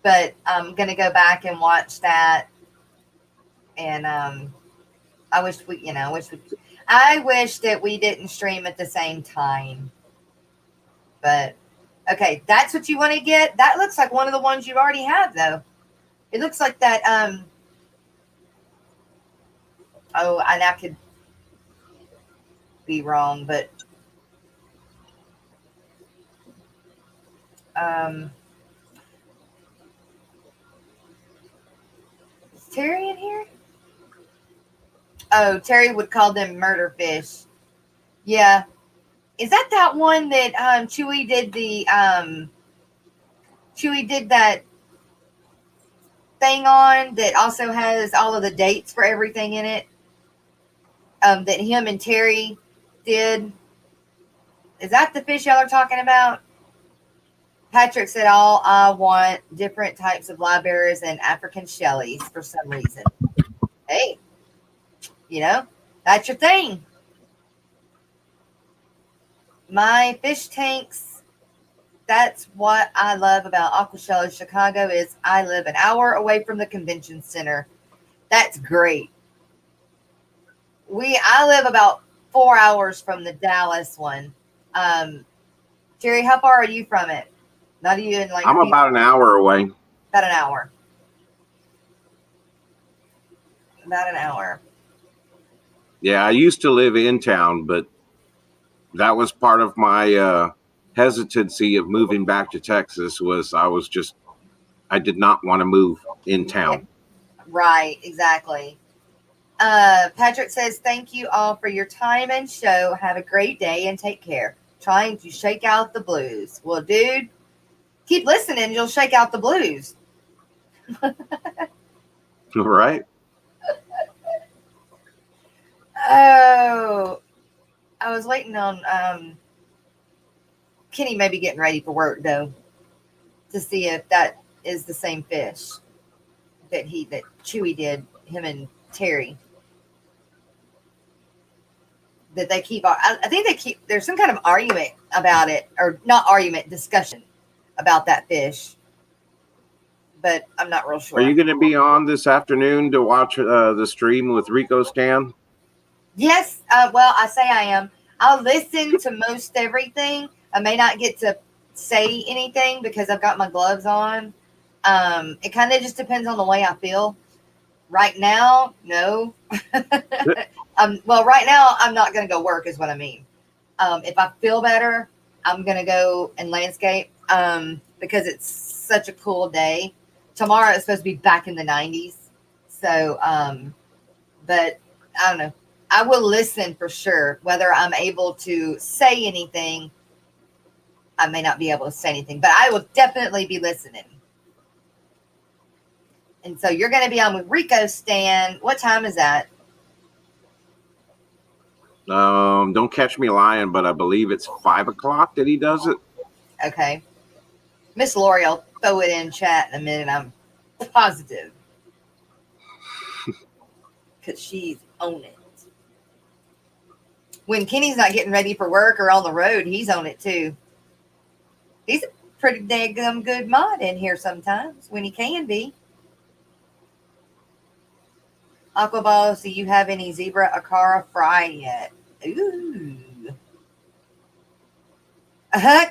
But I'm going to go back and watch that. And I wish that we didn't stream at the same time. But okay, that's what you want to get. That looks like one of the ones you already have, though. It looks like that. Oh, and I could be wrong, but is Terry in here? Oh, Terry would call them murder fish. Yeah. Is that one that Chewy did that thing on that also has all of the dates for everything in it? That him and Terry did. Is that the fish y'all are talking about? Patrick said, "All I want different types of livebearers and African shellies for some reason." Hey, you know, that's your thing. My fish tanks, that's what I love about Aquashell Chicago is I live an hour away from the convention center. That's great. I live about 4 hours from the Dallas one. Jerry, how far are you from it? Not even like I'm about an hour away. About an hour. About an hour. Yeah, I used to live in town, but that was part of my hesitancy of moving back to Texas I did not want to move in town. Right, exactly. Patrick says, "Thank you all for your time and show. Have a great day and take care. Trying to shake out the blues." Well, dude, keep listening. You'll shake out the blues. Right. Oh, I was waiting on Kenny maybe getting ready for work though, to see if that is the same fish that Chewy did, him and Terry. That they keep, I think there's some kind of argument about it, or not argument, discussion about that fish. But I'm not real sure. Are you going to be on this afternoon to watch the stream with Rico Stan? Yes. Well, I say I am. I'll listen to most everything. I may not get to say anything because I've got my gloves on. It kind of just depends on the way I feel. Right now, no. Well, right now, I'm not going to go work is what I mean. If I feel better, I'm going to go and landscape because it's such a cool day. Tomorrow, it's supposed to be back in the 90s. So, but I don't know. I will listen for sure. Whether I'm able to say anything, I may not be able to say anything, but I will definitely be listening. And so you're going to be on with Rico, Stan. What time is that? Don't catch me lying, but I believe it's 5 o'clock that he does it. Okay. Miss Lori will throw it in chat in a minute. I'm positive. Because she's on it. When Kenny's not getting ready for work or on the road, he's on it too. He's a pretty dang good mod in here sometimes when he can be. Aquaballs, do you have any zebra acara fry yet? Ooh.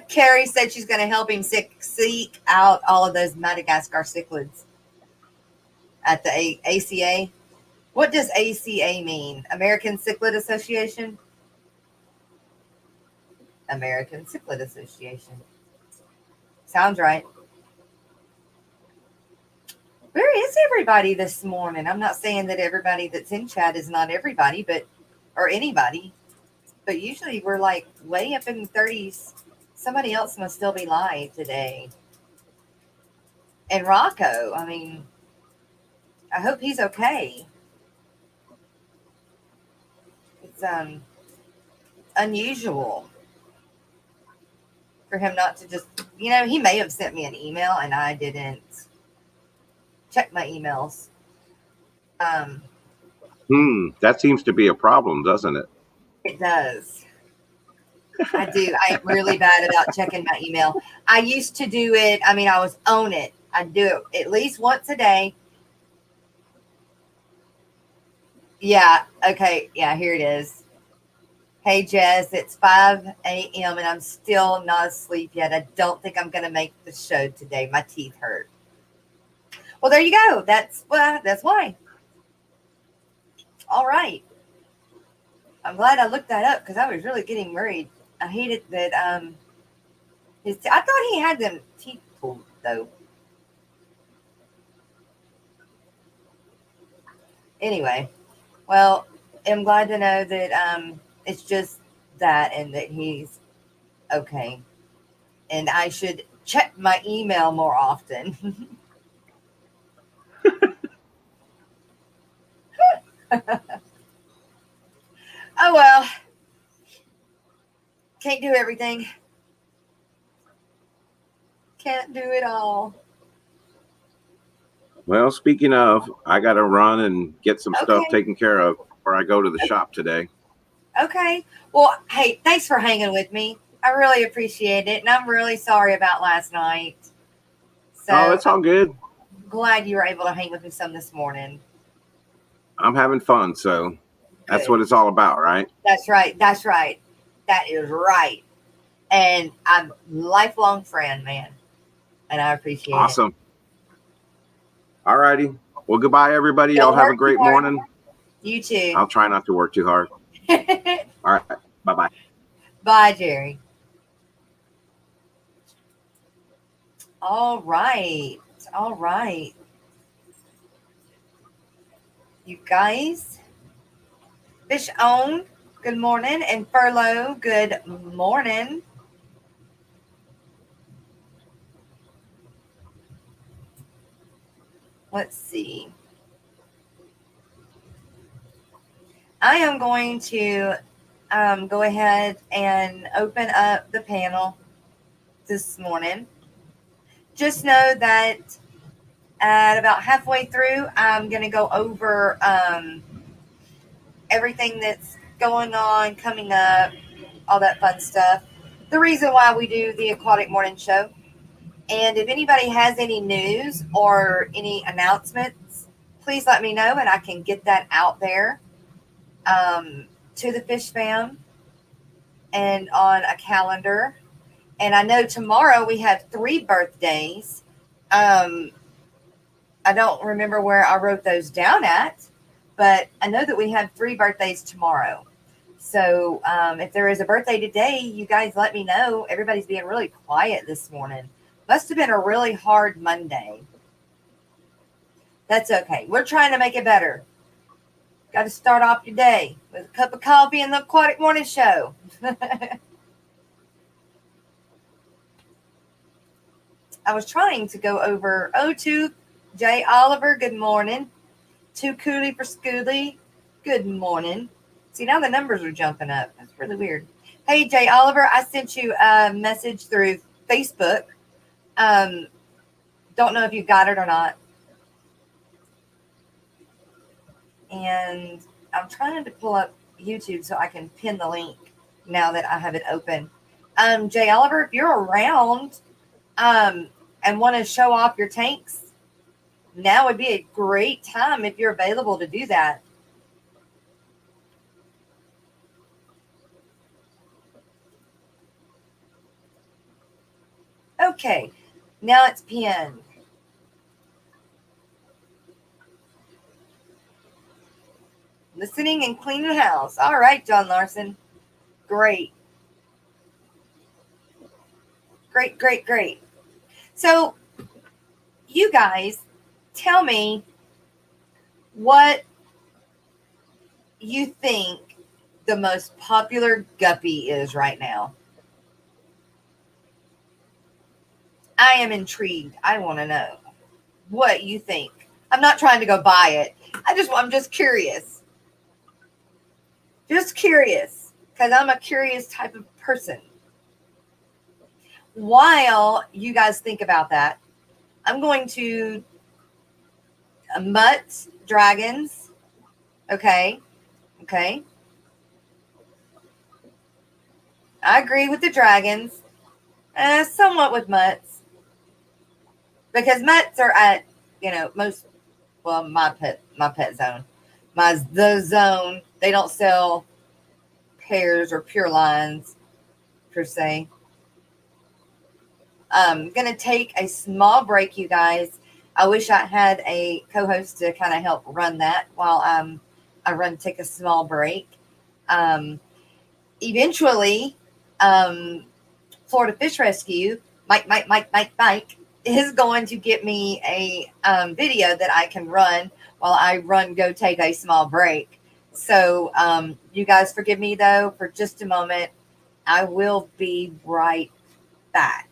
Carrie said she's going to help him seek out all of those Madagascar cichlids at the ACA. What does ACA mean? American Cichlid Association? American Cichlid Association. Sounds right. Where is everybody this morning? I'm not saying that everybody that's in chat is not everybody, or anybody, but usually we're like way up in the 30s. Somebody else must still be live today. And Rocko, I mean, I hope he's okay. It's unusual for him not to just, he may have sent me an email and I didn't check my emails. That seems to be a problem, doesn't it? It does. I do. I am really bad about checking my email. I used to do it. I mean, I was on it. I do it at least once a day. Yeah. Okay. Yeah, here it is. Hey, Jess, it's 5 a.m. and I'm still not asleep yet. I don't think I'm going to make the show today. My teeth hurt. Well, there you go. That's why. All right. I'm glad I looked that up because I was really getting worried. I hated that I thought he had them teeth pulled though. Anyway, well, I'm glad to know that it's just that and that he's okay. And I should check my email more often. Oh well. Can't do everything. Can't do it all. Well, speaking of, I got to run and get some stuff taken care of before I go to the shop today. Okay. Well, hey, thanks for hanging with me. I really appreciate it. And I'm really sorry about last night. So it's all good. Glad you were able to hang with me some this morning. I'm having fun, so that's what it's all about, right? That's right. That's right. That is right. And I'm a lifelong friend, man. And I appreciate it. Awesome. All righty. Well, goodbye, everybody. Y'all have a great morning. You too. I'll try not to work too hard. All right. Bye-bye. Bye, Jerry. All right. All right. You guys. Fish On, good morning. And Furlough, good morning. Let's see. I am going to go ahead and open up the panel this morning. Just know that at about halfway through, I'm going to go over everything that's going on, coming up, all that fun stuff. The reason why we do the Aquatic Morning Show. And if anybody has any news or any announcements, please let me know and I can get that out there to the Fish Fam. and on a calendar. And I know tomorrow we have 3 birthdays. Um, I don't remember where I wrote those down at, but I know that we have 3 birthdays tomorrow. So if there is a birthday today, you guys let me know. Everybody's being really quiet this morning. Must have been a really hard Monday. That's okay. We're trying to make it better. Got to start off your day with a cup of coffee and the Aquatic Morning Show. I was trying to go over to J. Oliver, good morning. To Cooley for Schooly, good morning. See, now the numbers are jumping up. That's really weird. Hey, J. Oliver, I sent you a message through Facebook. Don't know if you got it or not. And I'm trying to pull up YouTube so I can pin the link now that I have it open. Jay Oliver, if you're around and want to show off your tanks, now would be a great time if you're available to do that. Okay, now it's pinned. Listening and cleaning the house. All right, John Larson. Great. Great, great, great. So, you guys tell me what you think the most popular guppy is right now. I am intrigued. I want to know what you think. I'm not trying to go buy it. I'm just curious. Just curious, because I'm a curious type of person. While you guys think about that, I'm going to mutts, dragons. Okay. Okay. I agree with the dragons. Somewhat with mutts. Because mutts are at, most, well, my pet zone. The zone. They don't sell pairs or pure lines per se. I'm going to take a small break, you guys. I wish I had a co-host to kind of help run that while take a small break. Eventually, Florida Fish Rescue, Mike, is going to get me a video that I can run while I go take a small break. So you guys forgive me, though, for just a moment. I will be right back.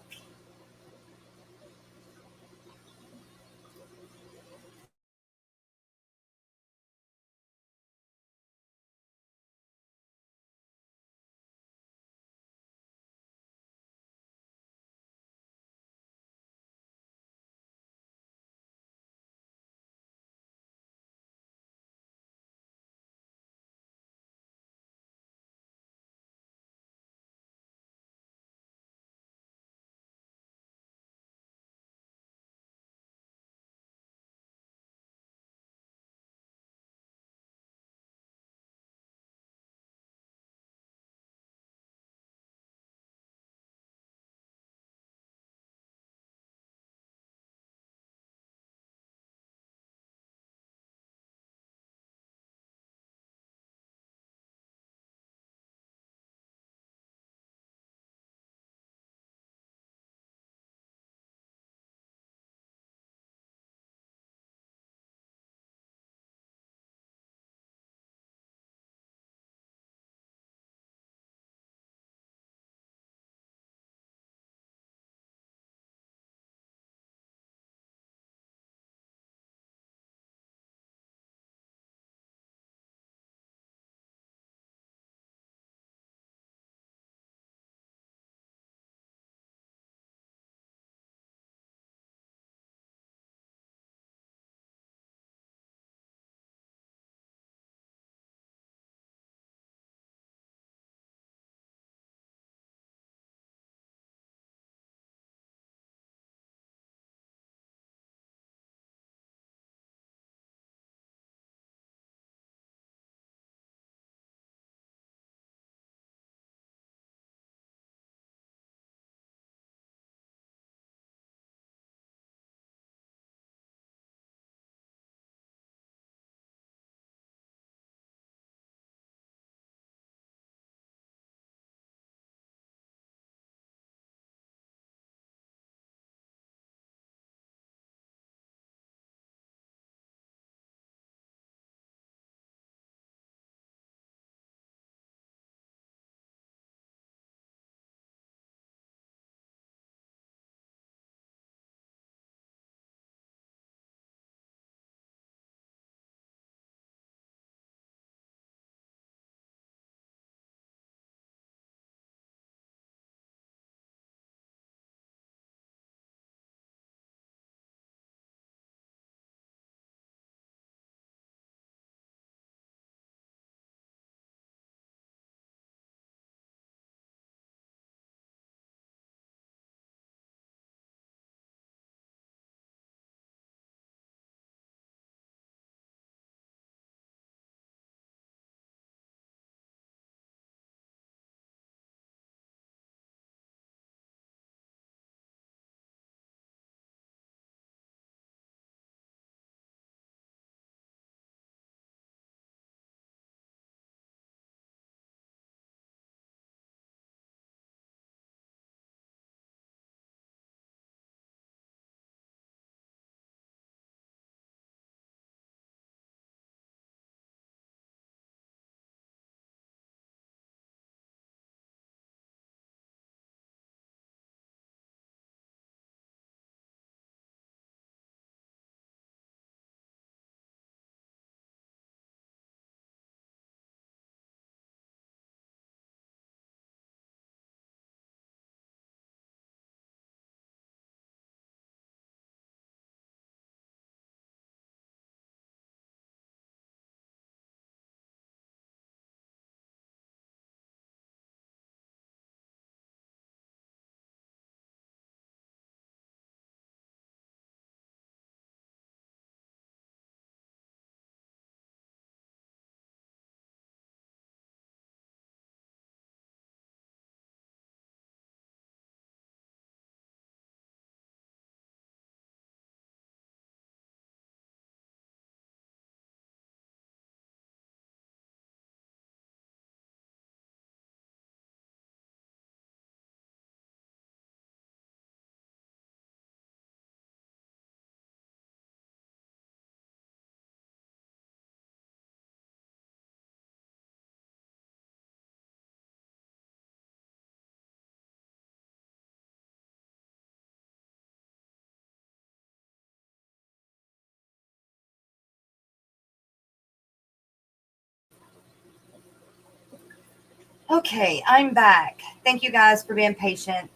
Okay, I'm back. Thank you guys for being patient.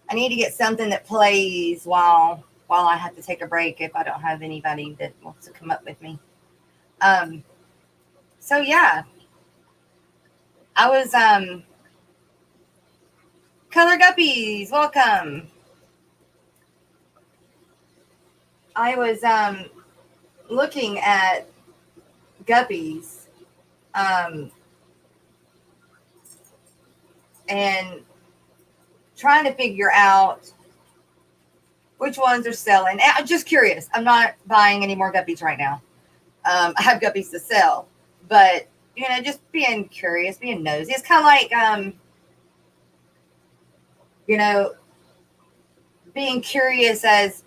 I need to get something that plays while I have to take a break if I don't have anybody that wants to come up with me. So yeah, I was Color Guppies, welcome. I was looking at guppies and trying to figure out which ones are selling. I'm just curious. I'm not buying any more guppies right now. I have guppies to sell, but just being curious, being nosy. It's kind of like being curious as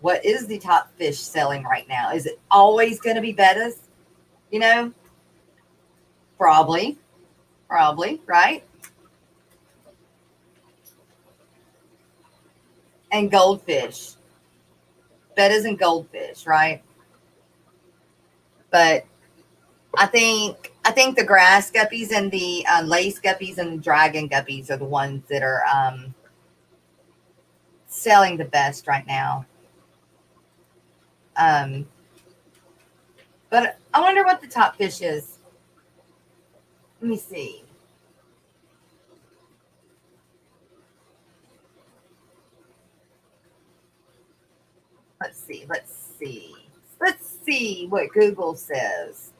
what is the top fish selling right now? Is it always going to be bettas? Probably, right? And goldfish. Bettas and goldfish, right? But I think the grass guppies and the lace guppies and dragon guppies are the ones that are selling the best right now. But I wonder what the top fish is. Let me see. Let's see what Google says.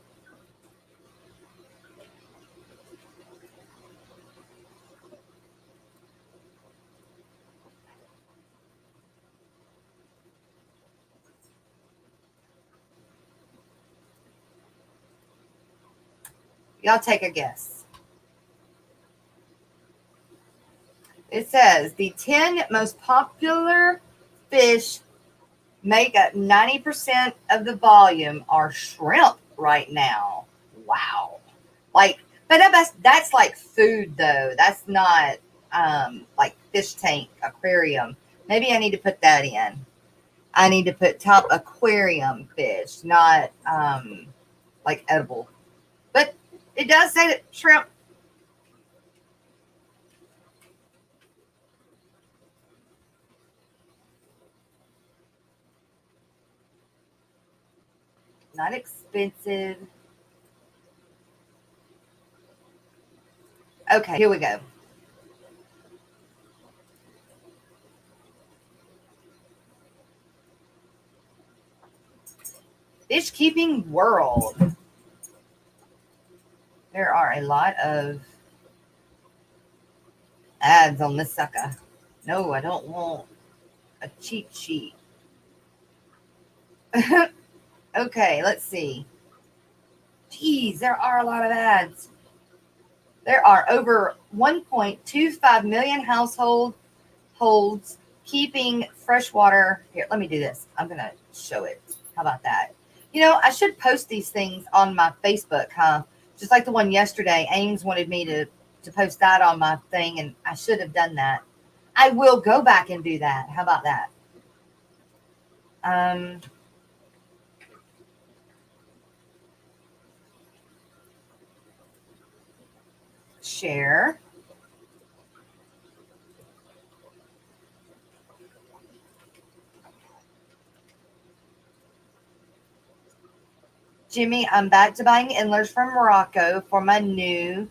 Y'all take a guess. It says the 10 most popular fish make up 90% of the volume are shrimp right now. Wow. But that's like food though. That's not like fish tank, aquarium. Maybe I need to put that in. I need to put top aquarium fish, not like edible. But it does say that shrimp. Not expensive. Okay, here we go. Fish keeping world. There are a lot of ads on this sucker. No, I don't want a cheat sheet. Okay, let's see. Geez, there are a lot of ads. There are over 1.25 million households keeping freshwater. Here, let me do this. I'm going to show it. How about that? I should post these things on my Facebook, huh? Just like the one yesterday. Ames wanted me to post that on my thing, and I should have done that. I will go back and do that. How about that? Share. Jimmy, I'm back to buying endlers from Rocko for my new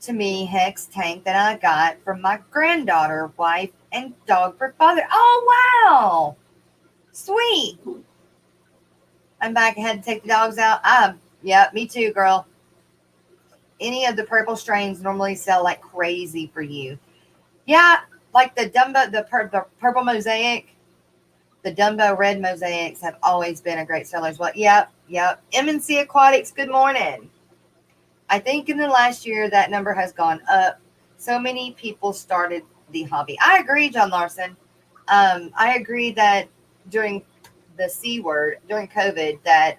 to me hex tank that I got from my granddaughter, wife, and dog for father. Oh, wow. Sweet. I'm back. I had to take the dogs out. Yeah, me too, girl. Any of the purple strains normally sell like crazy for you. Yeah, like the Dumbo, the purple mosaic, the Dumbo red mosaics have always been a great seller as well. Yep. M&C Aquatics, good morning. I think in the last year that number has gone up. So many people started the hobby. I agree, John Larson. I agree that during the C word, during COVID, that,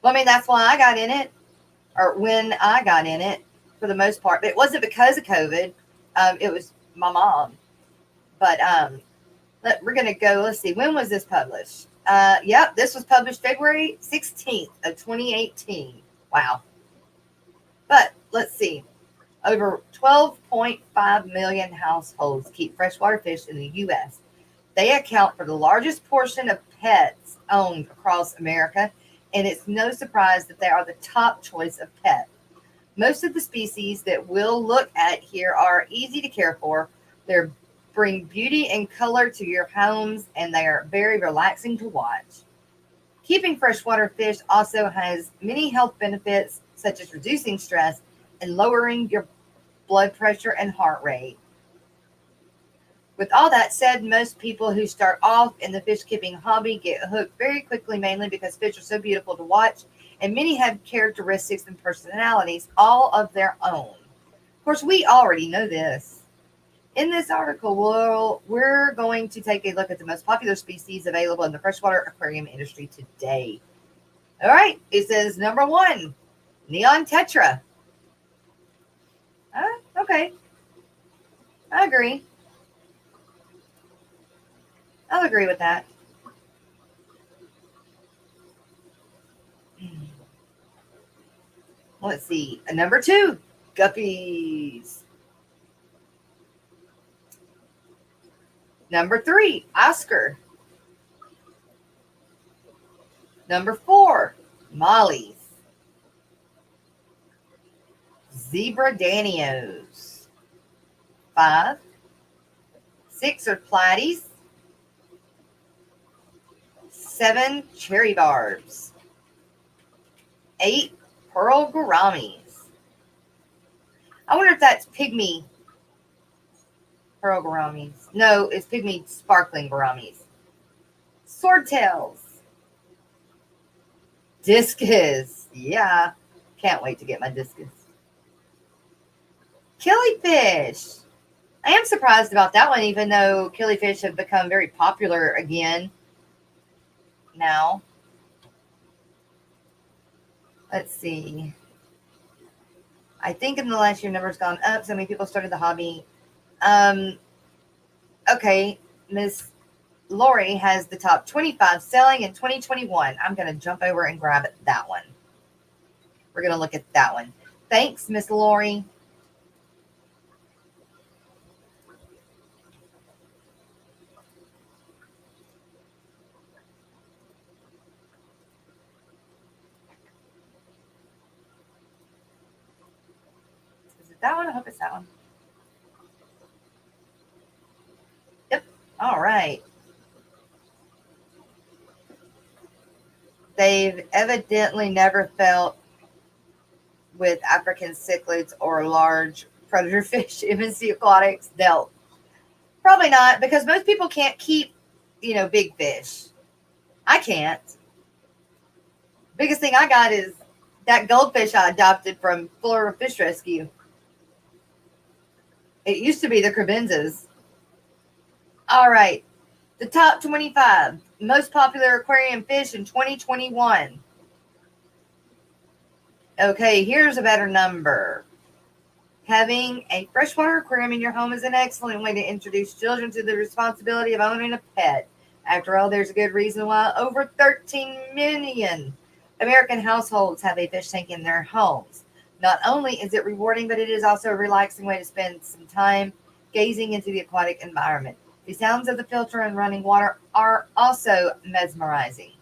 that's why I got in it, or when I got in it for the most part. But it wasn't because of COVID. It was my mom. But we're going to go, let's see, when was this published? Yep, this was published February 16th of 2018. Wow. But let's see. Over 12.5 million households keep freshwater fish in the U.S. They account for the largest portion of pets owned across America, and it's no surprise that they are the top choice of pet. Most of the species that we'll look at here are easy to care for. They bring beauty and color to your homes, and they are very relaxing to watch. Keeping freshwater fish also has many health benefits, such as reducing stress and lowering your blood pressure and heart rate. With all that said, most people who start off in the fish keeping hobby get hooked very quickly, mainly because fish are so beautiful to watch, and many have characteristics and personalities all of their own. Of course, we already know this. In this article, we're going to take a look at the most popular species available in the freshwater aquarium industry today. All right, it says number 1, neon tetra. Okay, I agree. I'll agree with that. Let's see. Number 2, guppies. Number 3, Oscar. Number 4, mollies. Zebra danios. 5, 6 are platies. 7, cherry barbs. 8, pearl gouramis. I wonder if that's pygmy pearl gouramis. No, it's pygmy sparkling gouramis. Swordtails. Discus. Yeah, can't wait to get my discus. Killifish. I am surprised about that one, even though killifish have become very popular again now. Let's see. I think in the last year, numbers gone up. So many people started the hobby. Okay, Miss Lori has the top 25 selling in 2021. I'm going to jump over and grab that one. We're going to look at that one. Thanks, Miss Lori. Is it that one? I hope it's that one. Yep. All right. They've evidently never felt with African cichlids or large predator fish, MNC Aquatics dealt. Probably not, because most people can't keep, big fish. I can't. Biggest thing I got is that goldfish I adopted from Florida Fish Rescue. It used to be the crevenzas. All right. The top 25 most popular aquarium fish in 2021. Okay, here's a better number. Having a freshwater aquarium in your home is an excellent way to introduce children to the responsibility of owning a pet. After all, there's a good reason why over 13 million American households have a fish tank in their homes. Not only is it rewarding, but it is also a relaxing way to spend some time gazing into the aquatic environment. The sounds of the filter and running water are also mesmerizing.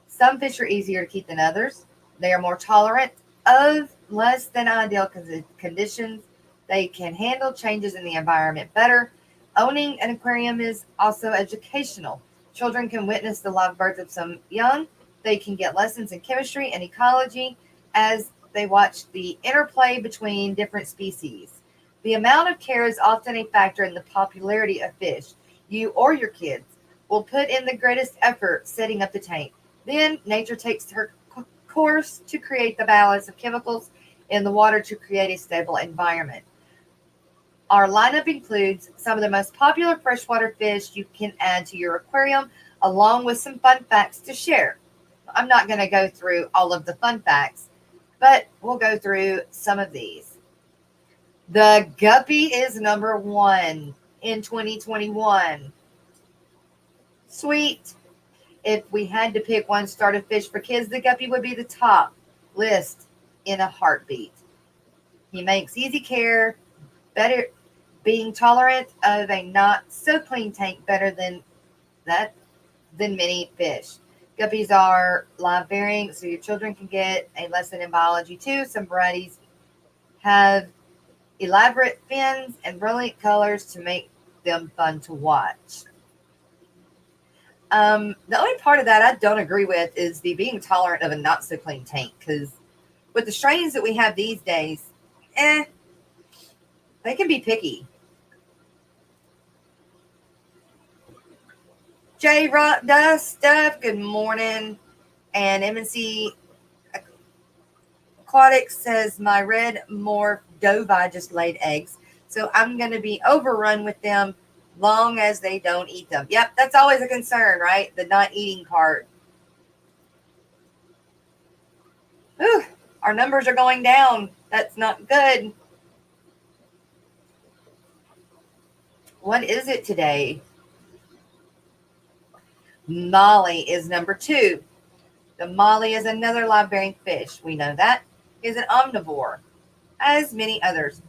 Some fish are easier to keep than others. They are more tolerant of less than ideal conditions. They can handle changes in the environment better. Owning an aquarium is also educational. Children can witness the live birth of some young. They can get lessons in chemistry and ecology as they watch the interplay between different species. The amount of care is often a factor in the popularity of fish. You or your kids will put in the greatest effort setting up the tank. Then nature takes her course to create the balance of chemicals in the water to create a stable environment. Our lineup includes some of the most popular freshwater fish you can add to your aquarium, along with some fun facts to share. I'm not going to go through all of the fun facts, but we'll go through some of these. The guppy is number 1 in 2021. Sweet. If we had to pick one starter fish for kids, the guppy would be the top list in a heartbeat. He makes easy care better, being tolerant of a not so clean tank better than many fish. Guppies are live bearing, so your children can get a lesson in biology too. Some varieties have elaborate fins and brilliant colors to make them fun to watch. The only part of that I don't agree with is the being tolerant of a not so clean tank, because with the strains that we have these days, they can be picky. J Rock does stuff. Good morning. And MNC Aquatic says my red morph dovi just laid eggs, so I'm going to be overrun with them long as they don't eat them. Yep, that's always a concern, right? The not eating part. Whew, our numbers are going down. That's not good. What is it today? Molly is number 2. The molly is another live-bearing fish. We know that. Is an omnivore, as many others.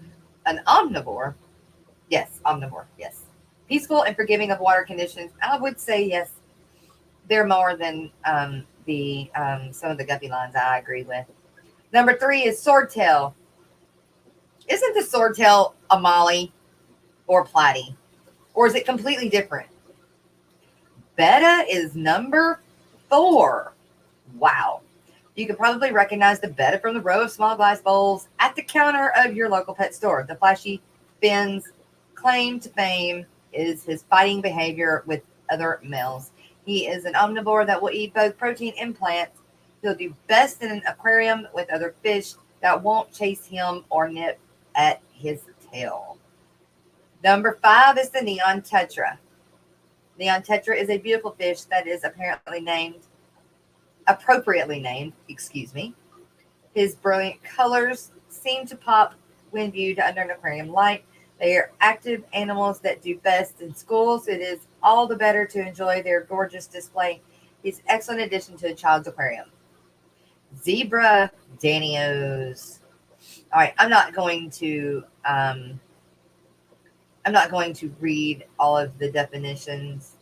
An omnivore? Yes, omnivore, yes. Peaceful and forgiving of water conditions. I would say yes. They're more than some of the guppy lines I agree with. Number 3 is swordtail. Isn't the swordtail a molly or platy? Or is it completely different? Betta is number 4. Wow. You can probably recognize the betta from the row of small glass bowls at the counter of your local pet store. The flashy fins claim to fame is his fighting behavior with other males. He is an omnivore that will eat both protein and plants. He'll do best in an aquarium with other fish that won't chase him or nip at his tail. Number 5 is the neon tetra. Neon tetra is a beautiful fish that is appropriately named. His brilliant colors seem to pop when viewed under an aquarium light. They are active animals that do best in schools. It is all the better to enjoy their gorgeous display. He's an excellent addition to a child's aquarium. Zebra Danios. All right, I'm not going to read all of the definitions.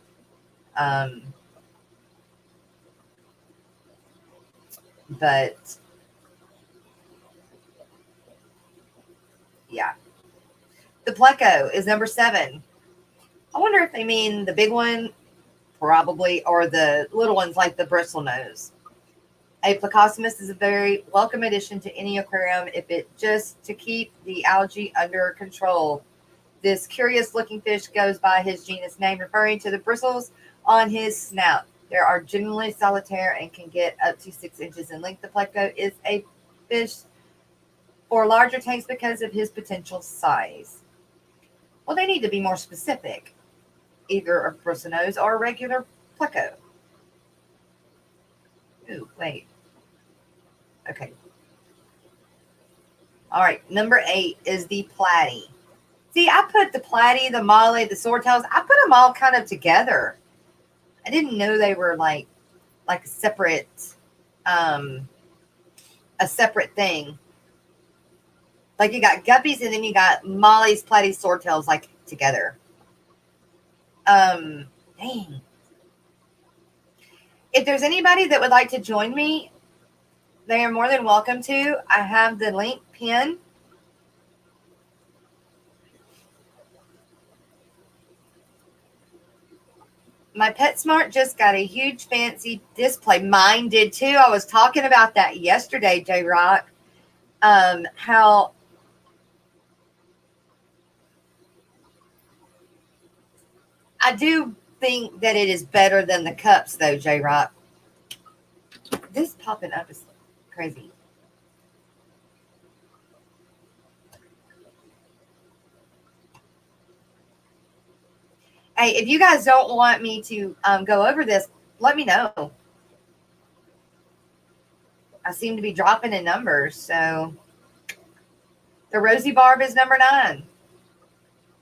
But yeah. The pleco is number 7. I wonder if they mean the big one, probably, or the little ones like the bristlenose. A plecostomus is a very welcome addition to any aquarium if it just to keep the algae under control. This curious-looking fish goes by his genus name, referring to the bristles on his snout. They are generally solitary and can get up to 6 inches in length. The pleco is a fish for larger tanks because of his potential size. Well, they need to be more specific. Either a bristlenose or a regular pleco. Ooh, wait. Okay. All right, number 8 is the platy. See, I put the platy, the molly, the swordtails, I put them all kind of together. I didn't know they were like a separate thing. Like you got guppies and then you got mollies, platies, swordtails like together. Dang. If there's anybody that would like to join me, they are more than welcome to. I have the link pinned. My PetSmart just got a huge fancy display. Mine did too. I was talking about that yesterday, J Rock. How I do think that it is better than the cups, though, J Rock. This popping up is crazy. Hey, if you guys don't want me to go over this, let me know. I seem to be dropping in numbers, so the Rosy Barb is number 9.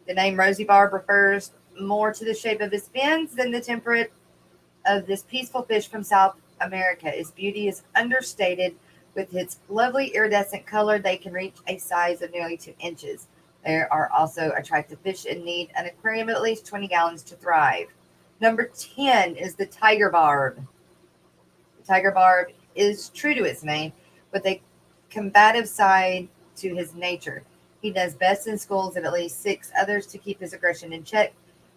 The name Rosy Barb refers more to the shape of his fins than the temperament of this peaceful fish from South America. Its beauty is understated With its lovely iridescent color, they can reach a size of nearly 2 inches. There are also attractive fish and need an aquarium of at least 20 gallons to thrive. Number 10 is the tiger barb. The tiger barb is true to its name, with a combative side to his nature. He does best in schools of at least 6 others to keep his aggression in check.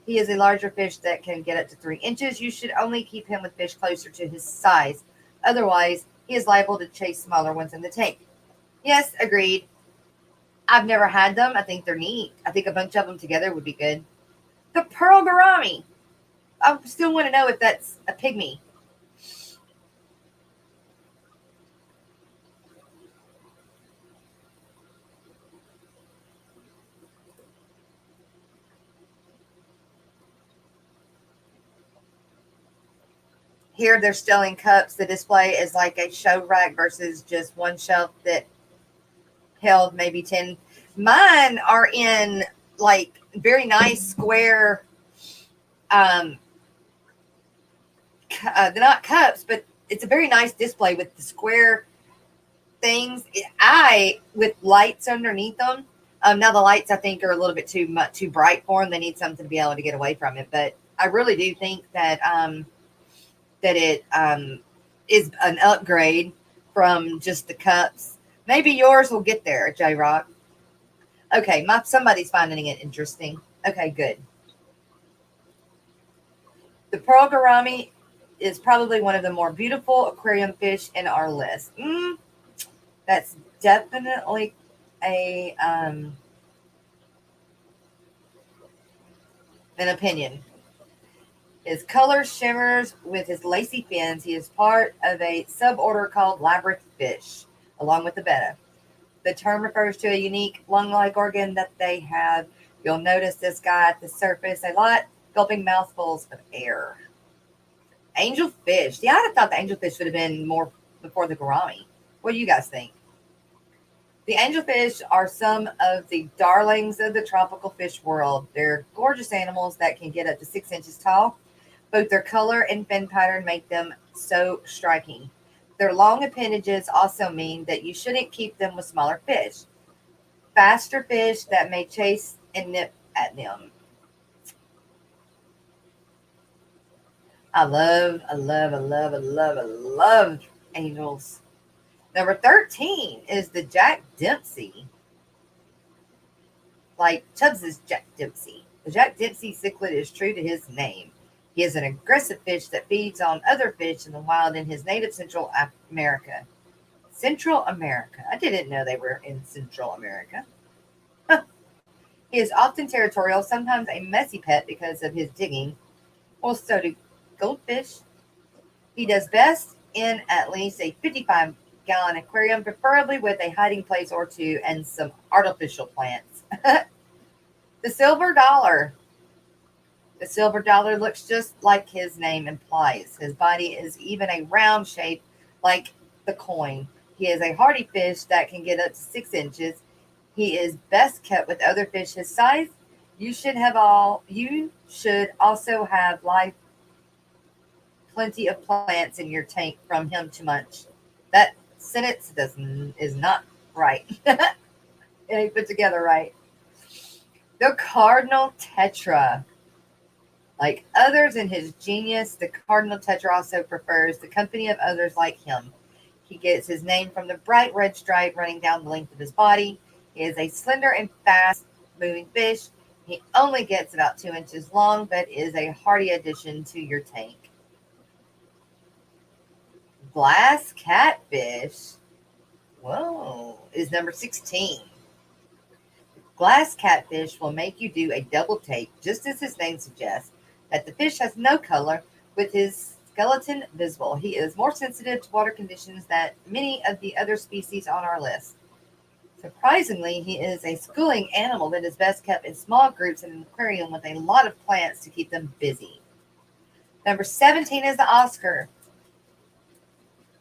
He is a larger fish that can get up to 3 inches. You should only keep him with fish closer to his size. Otherwise, he is liable to chase smaller ones in the tank. Yes, agreed. I've never had them. I think they're neat. I think a bunch of them together would be good. The pearl gourami. I still want to know if that's a pygmy. Here they're still in cups. The display is like a show rack versus just one shelf that held maybe 10. Mine are in like very nice square, they're not cups, but it's a very nice display with the square things. With lights underneath them. Now the lights I think are a little bit too bright for them. They need something to be able to get away from it. But I really do think that it is an upgrade from just the cups. Maybe yours will get there, J Rock. Okay, somebody's finding it interesting. Okay, good. The pearl gourami is probably one of the more beautiful aquarium fish in our list. That's definitely an opinion. His color shimmers with his lacy fins. He is part of a suborder called labyrinth fish, along with the betta. The term refers to a unique lung-like organ that they have. You'll notice this guy at the surface a lot, gulping mouthfuls of air. Angelfish. Yeah, I'd have thought the angelfish would have been more before the gourami. What do you guys think? The angelfish are some of the darlings of the tropical fish world. They're gorgeous animals that can get up to 6 inches tall. Both their color and fin pattern make them so striking. Their long appendages also mean that you shouldn't keep them with smaller fish. Faster fish that may chase and nip at them. I love angels. Number 13 is the Jack Dempsey. Like Chubbs' Jack Dempsey. The Jack Dempsey cichlid is true to his name. He is an aggressive fish that feeds on other fish in the wild in his native Central America. Central America. I didn't know they were in Central America. He is often territorial, sometimes a messy pet because of his digging. Well, so do goldfish. He does best in at least a 55-gallon aquarium, preferably with a hiding place or two and some artificial plants. The silver dollar. The silver dollar looks just like his name implies. His body is even a round shape like the coin. He is a hardy fish that can get up to 6 inches. He is best kept with other fish his size. You should also have plenty of plants in your tank from him to munch. That sentence is not right. It ain't put together right. The cardinal tetra. Like others in his genus, the cardinal tetra also prefers the company of others like him. He gets his name from the bright red stripe running down the length of his body. He is a slender and fast-moving fish. He only gets about 2 inches long, but is a hardy addition to your tank. Glass catfish, is number 16. Glass catfish will make you do a double take, just as his name suggests, that the fish has no color with his skeleton visible. He is more sensitive to water conditions than many of the other species on our list. Surprisingly, he is a schooling animal that is best kept in small groups in an aquarium with a lot of plants to keep them busy. Number 17 is the Oscar.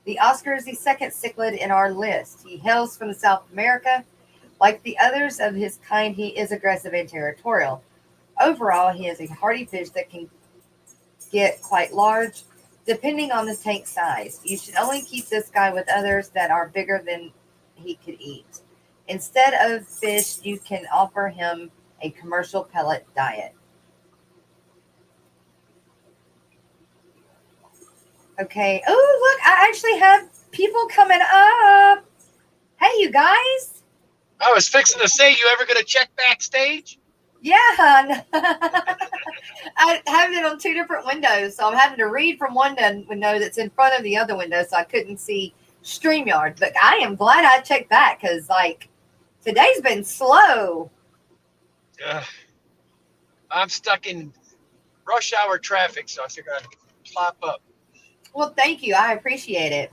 The Oscar is the second cichlid in our list. He hails from South America. Like the others of his kind, he is aggressive and territorial. Overall, he is a hardy fish that can get quite large. Depending on the tank size, you should only keep this guy with others that are bigger than he could eat. Instead of fish, you can offer him a commercial pellet diet. Okay. Oh, look, I actually have people coming up. Hey, you guys. I was fixing to say, you ever going to check backstage? Yeah. I have it on two different windows, so I'm having to read from one window that's in front of the other window, so I couldn't see StreamYard. But I am glad I checked that because, like, today's been slow. I'm stuck in rush hour traffic, so I figured I'd plop up. Well, thank you. I appreciate it.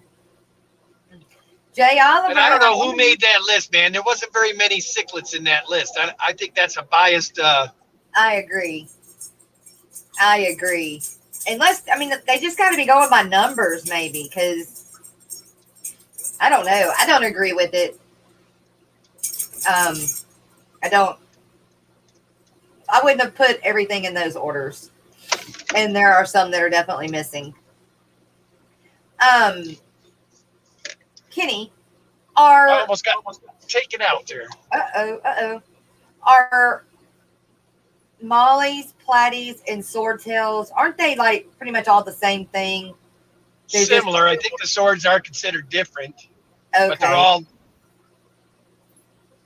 Jay Oliver. And I don't know who made that list, man. There wasn't very many cichlids in that list. I think that's a biased. I agree. Unless, I mean, they just got to be going by numbers, maybe, because I don't know. I don't agree with it. I wouldn't have put everything in those orders. And there are some that are definitely missing. Kenny, I almost got taken out there. Are mollies, platies, and swordtails, aren't they like pretty much all the same thing? They're similar. I think the swords are considered different, but they're all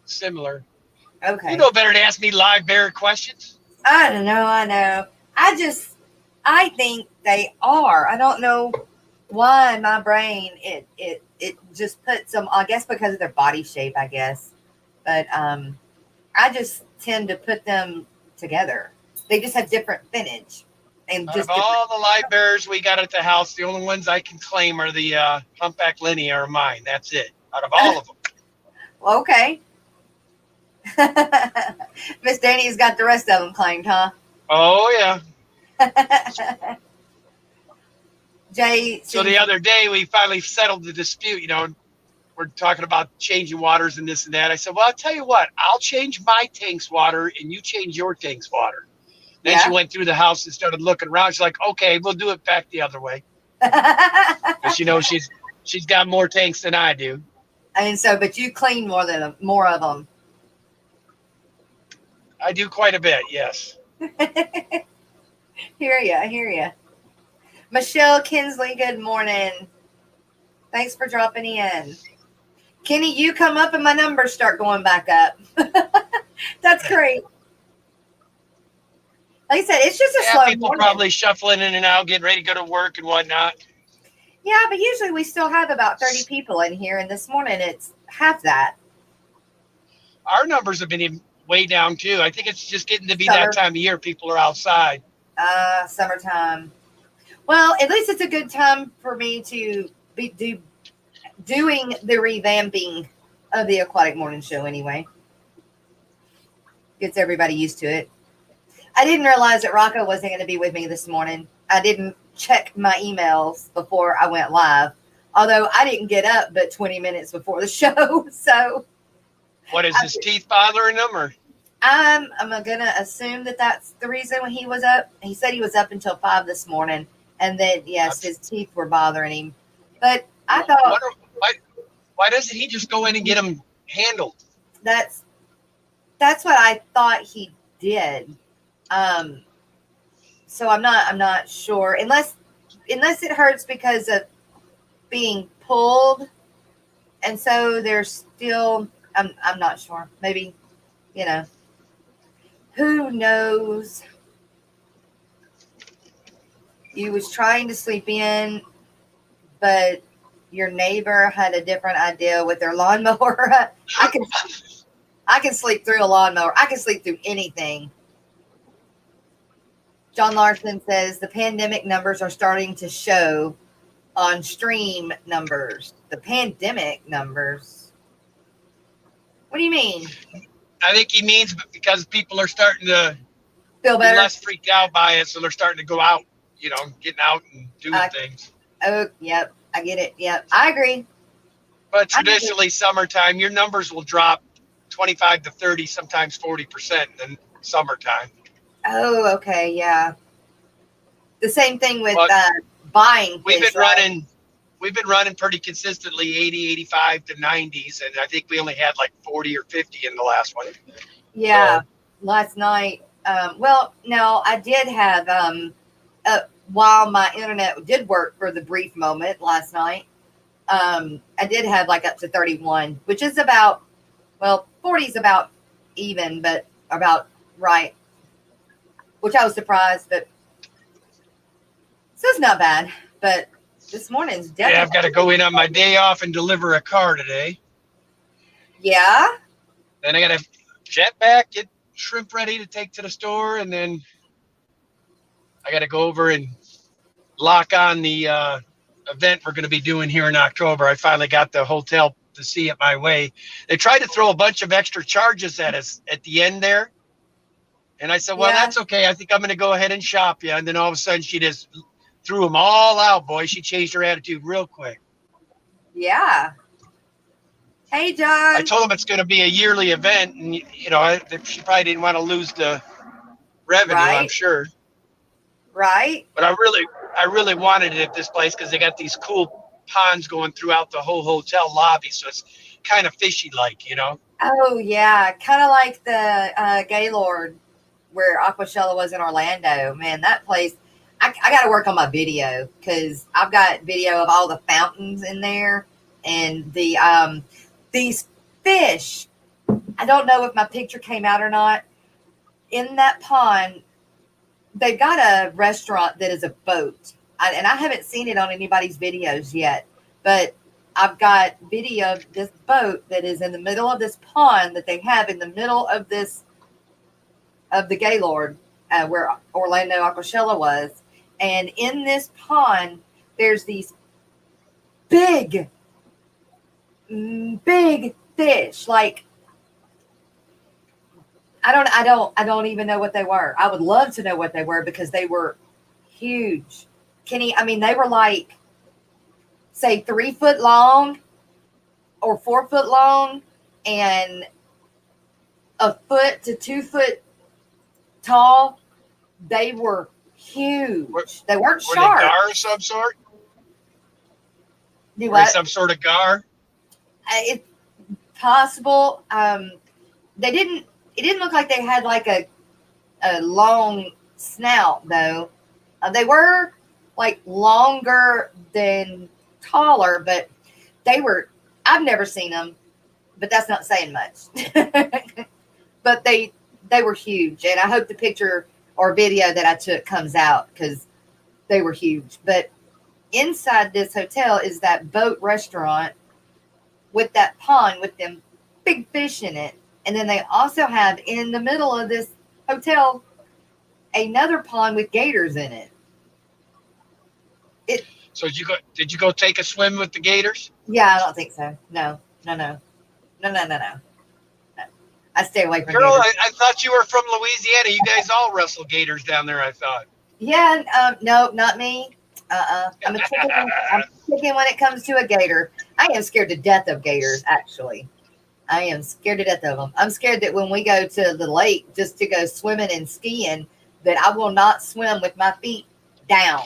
similar. Okay. You know better to ask me live bear questions. I don't know. I know. I think they are. I don't know why in my brain it just puts them, I guess because of their body shape, I guess. But I just tend to put them together. They just have different finnage. And Out of all the live bears we got at the house, the only ones I can claim are the humpback linea are mine. That's it. Out of all of them. Okay. Miss Danny's got the rest of them claimed, huh? Oh, yeah. Jay. So the other day we finally settled the dispute. You know, we're talking about changing waters and this and that. I said, well, I'll tell you what, I'll change my tank's water and you change your tank's water. Then she went through the house and started looking around. She's like, okay, we'll do it back the other way. Because, you know, she's got more tanks than I do. And so, but you clean more of them. I do quite a bit, yes. Hear ya. Michelle Kinsley, good morning. Thanks for dropping in. Kenny, you come up and my numbers start going back up. That's great. Like I said, it's just a slow people morning. Probably shuffling in and out, getting ready to go to work and whatnot. Yeah, but usually we still have about 30 people in here, and this morning it's half that. Our numbers have been way down too. I think it's just getting to be that time of year. People are outside. Summertime. Well, at least it's a good time for me to be doing the revamping of the Aquatic Morning Show anyway. Gets everybody used to it. I didn't realize that Rocko wasn't going to be with me this morning. I didn't check my emails before I went live, although I didn't get up but 20 minutes before the show. So, what is his teeth bothering him, or? I'm going to assume that that's the reason when he was up. He said he was up until 5 this morning, and then yes, his teeth were bothering him. But I thought, why doesn't he just go in and get them handled? That's what I thought he did. So I'm not sure unless it hurts because of being pulled, and so there's still I'm not sure. Maybe, you know, who knows. You was trying to sleep in, but your neighbor had a different idea with their lawnmower. I can sleep through a lawnmower. I can sleep through anything. John Larson says the pandemic numbers are starting to show on stream numbers. The pandemic numbers? What do you mean? I think he means because people are starting to feel better, be less freaked out by it, so they're starting to go out, you know, getting out and doing things. Oh, yep. I get it. Yep. I agree. But traditionally, summertime, your numbers will drop 25 to 30, sometimes 40% in summertime. Oh, okay. Yeah. The same thing with buying We've fish, been running. We've been running pretty consistently 80, 85 to 90s, and I think we only had like 40 or 50 in the last one. Yeah, So, last night. Well, no, I did have while my internet did work for the brief moment last night. I did have like up to 31, which is about 40 is about even, but about right. Which I was surprised, but so it's not bad. But this morning's yeah, definitely. I've got to go in on my day off and deliver a car today. Yeah. Then I got to jet back, get shrimp ready to take to the store, and then I got to go over and lock on the event we're going to be doing here in October. I finally got the hotel to see it my way. They tried to throw a bunch of extra charges at us at the end there. And I said, well, Yeah. that's okay. I think I'm going to go ahead and shop you. And then all of a sudden she just threw them all out, boy. She changed her attitude real quick. Yeah. Hey, John. I told them it's going to be a yearly event. And, you know, she probably didn't want to lose the revenue, Right. I'm sure. Right. But I really wanted it at this place because they got these cool ponds going throughout the whole hotel lobby. So it's kind of fishy like, you know? Oh, yeah. Kind of like the Gaylord where Aquashella was in Orlando. Man, that place, I got to work on my video because I've got video of all the fountains in there and the these fish. I don't know if my picture came out or not. In that pond, they've got a restaurant that is a boat. And I haven't seen it on anybody's videos yet, but I've got video of this boat that is in the middle of this pond that they have in the middle of this, of the Gaylord, where Orlando Aquashella was. And in this pond, there's these big fish. Like, I don't even know what they were. I would love to know what they were because they were huge. I mean, they were like, say 3 foot long or 4 foot long and a foot to 2 foot tall. They were huge. They weren't sharp. Were they gar of some sort? Do Were they what? some sort of gar? It's possible. They didn't. It didn't look like they had like a long snout though. They were like longer than taller, but they were. I've never seen them, but that's not saying much. But they were huge, and I hope the picture or video that I took comes out because they were huge. But inside this hotel is that boat restaurant with that pond with them big fish in it. And then they also have in the middle of this hotel another pond with gators in it. So did you go take a swim with the gators? Yeah, I don't think so. No. I stay away from Girl, gators. I thought you were from Louisiana. You guys all wrestle gators down there, I thought. Yeah, no, not me. I'm a chicken when it comes to a gator. I am scared to death of gators, actually. I am scared to death of them. I'm scared that when we go to the lake just to go swimming and skiing, that I will not swim with my feet down.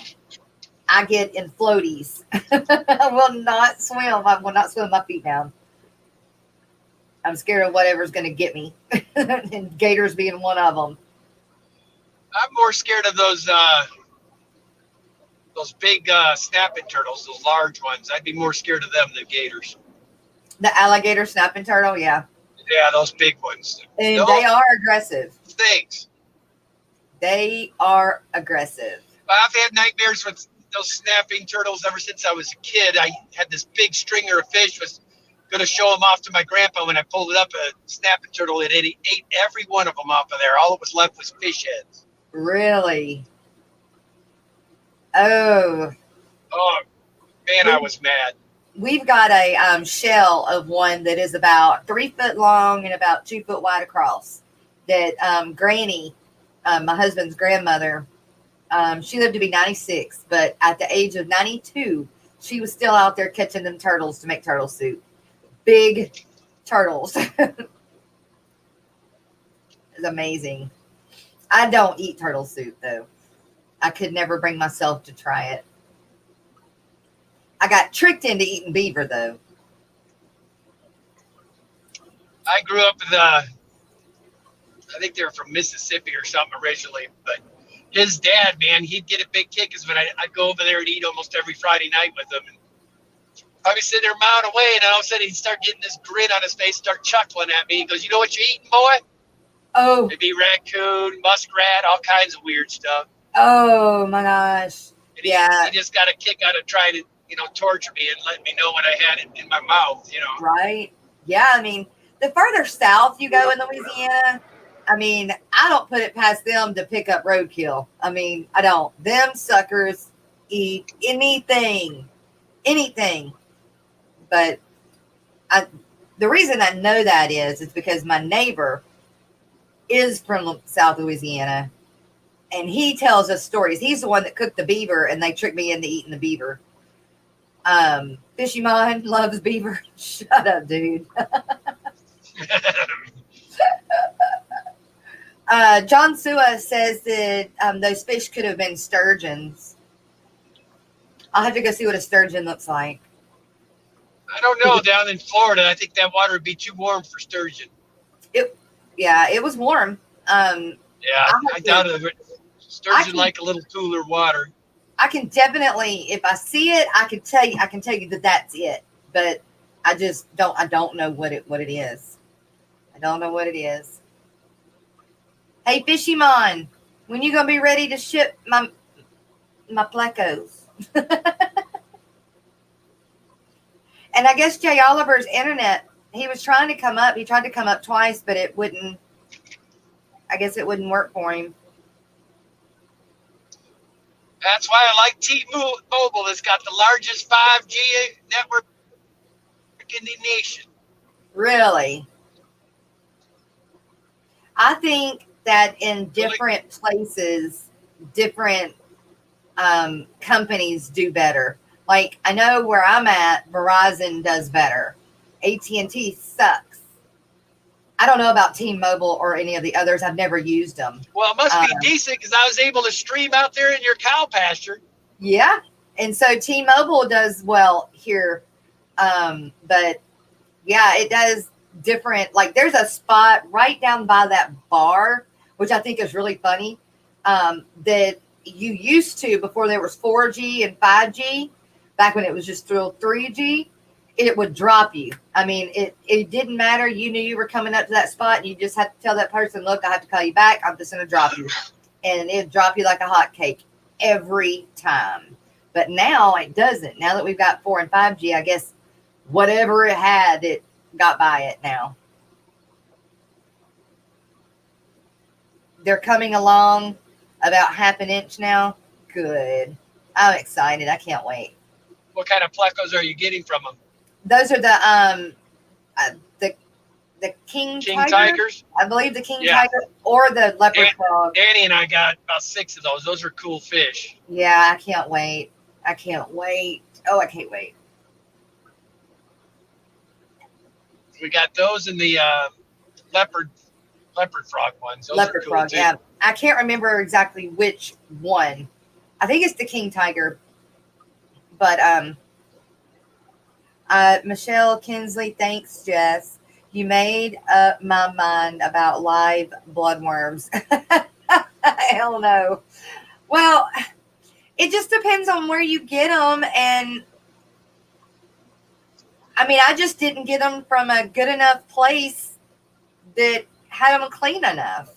I get in floaties. I will not swim. I will not swim with my feet down. I'm scared of whatever's going to get me, and gators being one of them. I'm more scared of those big snapping turtles, those large ones. I'd be more scared of them than gators. The alligator snapping turtle, yeah. Yeah, those big ones. And those they are aggressive. things. They are aggressive. I've had nightmares with those snapping turtles ever since I was a kid. I had this big stringer of fish, was going to show them off to my grandpa. When I pulled it up, a snapping turtle, it ate every one of them off of there. All that was left was fish heads. Really? Oh. Oh, man, I was mad. We've got a shell of one that is about 3 foot long and about 2 foot wide across. That Granny, my husband's grandmother, she lived to be 96, but at the age of 92, she was still out there catching them turtles to make turtle soup. Big turtles. It's amazing. I don't eat turtle soup though. I could never bring myself to try it. I got tricked into eating beaver though. I grew up with, I think they were from Mississippi or something originally, but his dad, man, he'd get a big kick because when I'd go over there and eat almost every Friday night with him. And I'd be sitting there a mile away, and all of a sudden he'd start getting this grin on his face, start chuckling at me. He goes, "You know what you're eating, boy?" Oh. It'd be raccoon, muskrat, all kinds of weird stuff. Oh my gosh. And Yeah. He just got a kick out of trying to, torture me and let me know what I had in my mouth, Right. Yeah. I mean, the further south you go in Louisiana, I mean, I don't put it past them to pick up roadkill. I mean, I don't. Them suckers eat anything. But the reason I know that is because my neighbor is from South Louisiana, and he tells us stories. He's the one that cooked the beaver, and they tricked me into eating the beaver. Fishy Mon loves beaver. Shut up, dude. John Sua says that those fish could have been sturgeons. I'll have to go see what a sturgeon looks like. I don't know. Down in Florida, I think that water would be too warm for sturgeon. Yeah, it was warm. Yeah, I doubt it. Sturgeon like a little cooler water. I can definitely, if I see it, I can tell you that that's it. But I just don't. I don't know what it is. I don't know what it is. Hey, Fishy Mon, when you gonna be ready to ship my plecos? And I guess Jay Oliver's internet, he was trying to come up. He tried to come up twice, but it wouldn't. I guess it wouldn't work for him. That's why I like T-Mobile. It's got the largest 5G network in the nation. Really? I think that in different places, different companies do better. Like, I know where I'm at, Verizon does better. AT&T sucks. I don't know about T-Mobile or any of the others. I've never used them. Well, it must be decent because I was able to stream out there in your cow pasture. Yeah. And so T-Mobile does well here. But, yeah, it does different. Like, there's a spot right down by that bar, which I think is really funny, that you used to, before there was 4G and 5G, back when it was just still 3G, it would drop you. I mean, it didn't matter. You knew you were coming up to that spot, and you just had to tell that person, look, I have to call you back. I'm just going to drop you. And it'd drop you like a hot cake every time. But now it doesn't. Now that we've got 4 and 5G, I guess whatever it had, it got by it now. They're coming along about half an inch now. Good. I'm excited. I can't wait. What kind of plecos are you getting from them? Those are the king tigers. I believe the king tiger or the leopard frog. Danny and I got about 6 of those. Those are cool fish. Yeah, I can't wait. I can't wait. Oh, I can't wait. We got those in the leopard frog ones. Those leopard are cool frog, too. yeah. I can't remember exactly which one. I think it's the king tiger. But Michelle Kinsley, thanks, Jess. You made up my mind about live bloodworms. Hell no. Well, it just depends on where you get them. And I mean, I just didn't get them from a good enough place that had them clean enough.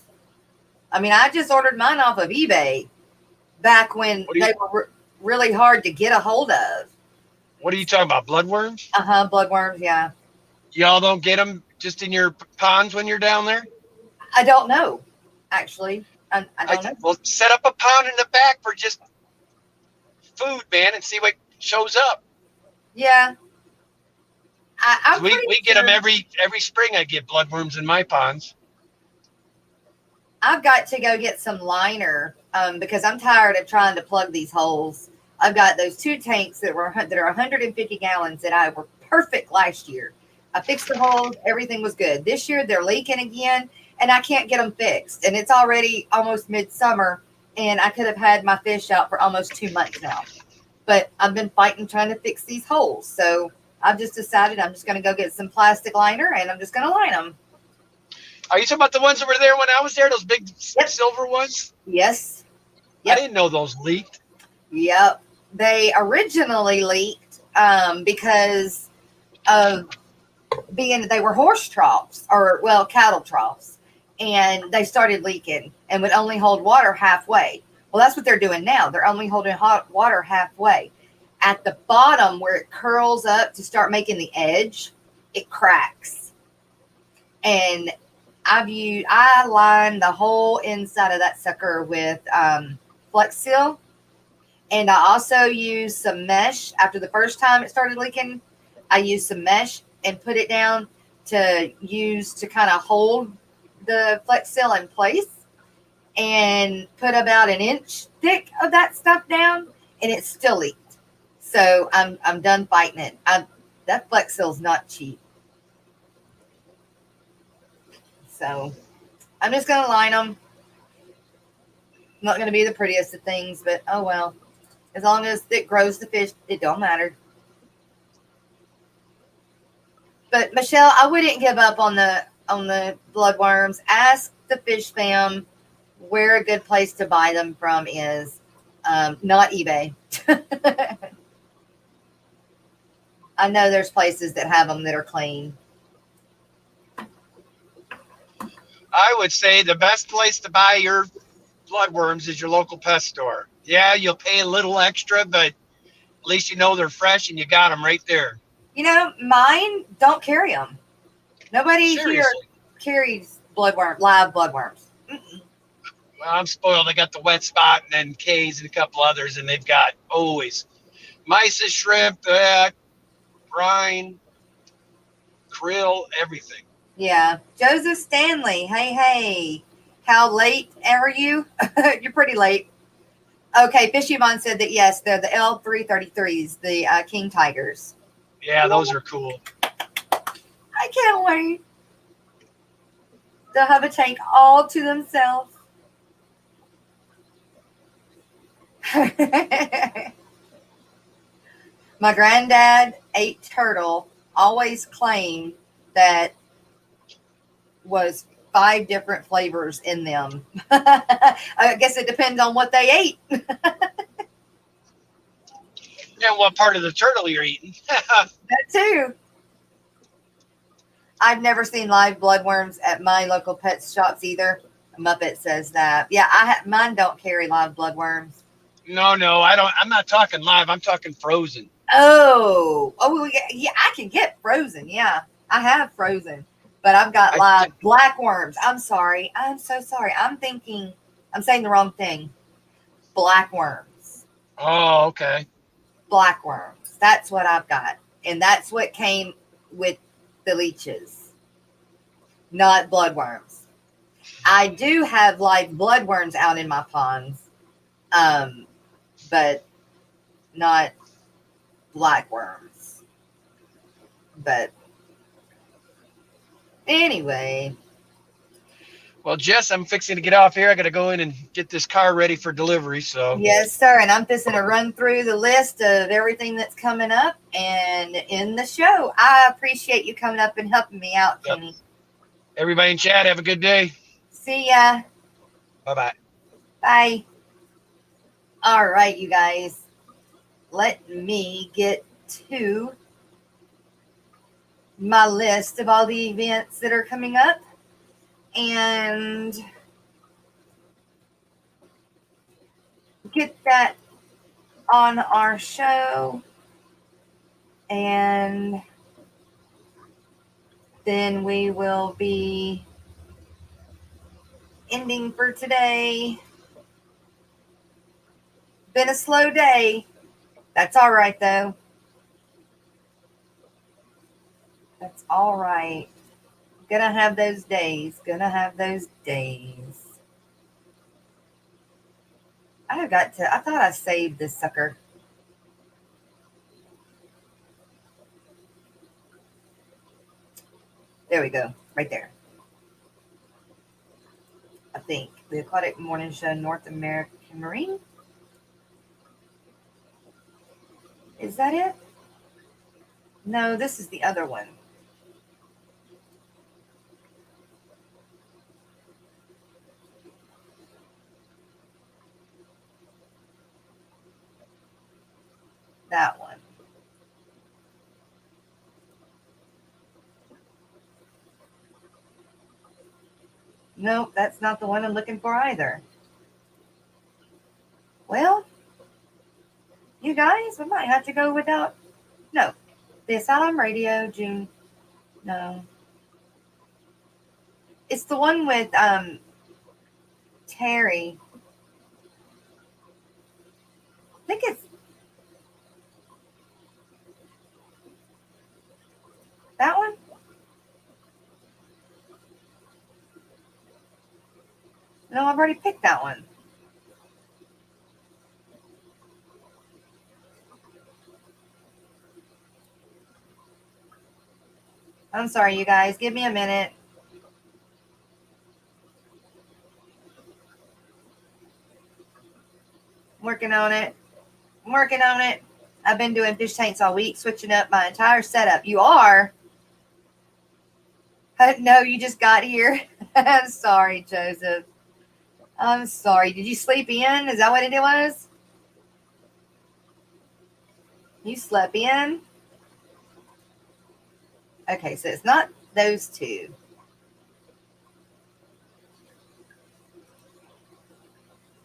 I mean, I just ordered mine off of eBay back when they were really hard to get a hold of. What are you talking about? Bloodworms? Bloodworms, yeah. Y'all don't get them just in your ponds when you're down there? I don't know, actually. I don't know. Well, set up a pond in the back for just food, man, and see what shows up. Yeah. We get them every spring. I get bloodworms in my ponds. I've got to go get some liner because I'm tired of trying to plug these holes. I've got those 2 tanks that are 150 gallons that were perfect last year. I fixed the holes. Everything was good. This year they're leaking again, and I can't get them fixed. And it's already almost midsummer, and I could have had my fish out for almost 2 months now. but I've been fighting trying to fix these holes. So I've just decided I'm just going to go get some plastic liner and I'm just going to line them. Are you talking about the ones that were there when I was there? Those big silver ones? Yes. Yep. I didn't know those leaked. Yep. They originally leaked because of they were horse troughs or, well, cattle troughs. And they started leaking and would only hold water halfway. Well, that's what they're doing now. They're only holding hot water halfway. At the bottom where it curls up to start making the edge, it cracks. And I lined the whole inside of that sucker with Flex Seal. And I also used some mesh. After the first time it started leaking, I used some mesh and put it down to use to kind of hold the Flex Seal in place, and put about an inch thick of that stuff down, and it still leaked. So I'm done fighting it. That Flex Seal's not cheap. So I'm just going to line them. Not going to be the prettiest of things, but oh well. As long as it grows the fish, it don't matter. But Michelle, I wouldn't give up on the bloodworms. Ask the Fish Fam where a good place to buy them from is. Not eBay. I know there's places that have them that are clean. I would say the best place to buy your bloodworms is your local pet store. Yeah, you'll pay a little extra, but at least you know they're fresh and you got them right there. You know, mine don't carry them. Nobody Seriously? here carries live bloodworms. Mm-mm. Well, I'm spoiled. I got the Wet Spot and then K's and a couple others, and they've got always mice, shrimp, brine, krill, everything. Yeah. Joseph Stanley. Hey. How late are you? You're pretty late. Okay. Fishy Mon said that, yes, they're the L333s, the king tigers. Yeah, those are cool. I can't wait. They'll have a tank all to themselves. My granddad ate turtle, always claimed that was 5 different flavors in them. I guess it depends on what they ate. Yeah, what part of the turtle you're eating. That too. I've never seen live bloodworms at my local pet shops either. Muppet says that. Yeah, mine don't carry live bloodworms. No, I don't. I'm not talking live. I'm talking frozen. Oh, yeah, I can get frozen. Yeah, I have frozen, but I've got live blackworms. I'm sorry. I'm so sorry. I'm saying the wrong thing. Blackworms. Oh, okay. Blackworms. That's what I've got. And that's what came with the leeches, not bloodworms. I do have live bloodworms out in my ponds, but not blackworms. But anyway. Well, Jess, I'm fixing to get off here. I got to go in and get this car ready for delivery. So Yes, sir. And I'm fixing to run through the list of everything that's coming up and in the show. I appreciate you coming up and helping me out, Kenny. Yep. Everybody in chat, have a good day. See ya. Bye-bye. Bye. All right, you guys. Let me get to my list of all the events that are coming up. And get that on our show. And then we will be ending for today. Been a slow day. That's all right, though. That's all right. Gonna have those days. I thought I saved this sucker. There we go. Right there. I think. The Aquatic Morning Show North American Marine. Is that it? No, this is the other one. That one. Nope, that's not the one I'm looking for either. Well, you guys, we might have to go without. No, the Asylum Radio, June. No. It's the one with Terry. I think it's that one. No, I've already picked that one. I'm sorry, you guys. Give me a minute. I'm working on it. I've been doing fish tanks all week, switching up my entire setup. You are? No, you just got here. I'm sorry, Joseph. I'm sorry. Did you sleep in? Is that what it was? You slept in? Okay, so it's not those two.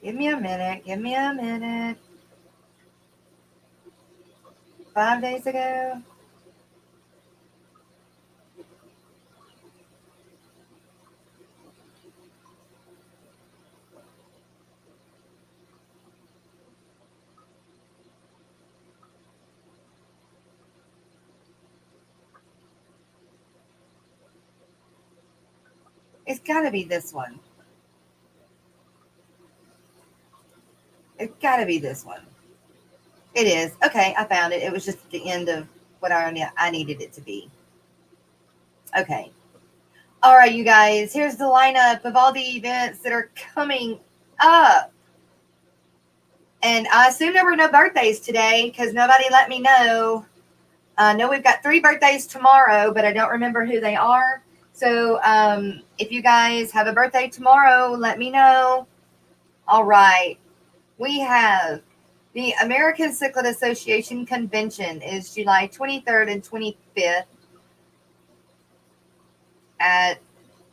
Give me a minute. 5 days ago. It's got to be this one. It's got to be this one. It is. Okay, I found it. It was just at the end of what I needed it to be. Okay. All right, you guys. Here's the lineup of all the events that are coming up. And I assume there were no birthdays today because nobody let me know. I know we've got 3 birthdays tomorrow, but I don't remember who they are. So if you guys have a birthday tomorrow, let me know. All right. We have the American Cichlid Association Convention is July 23rd and 25th at,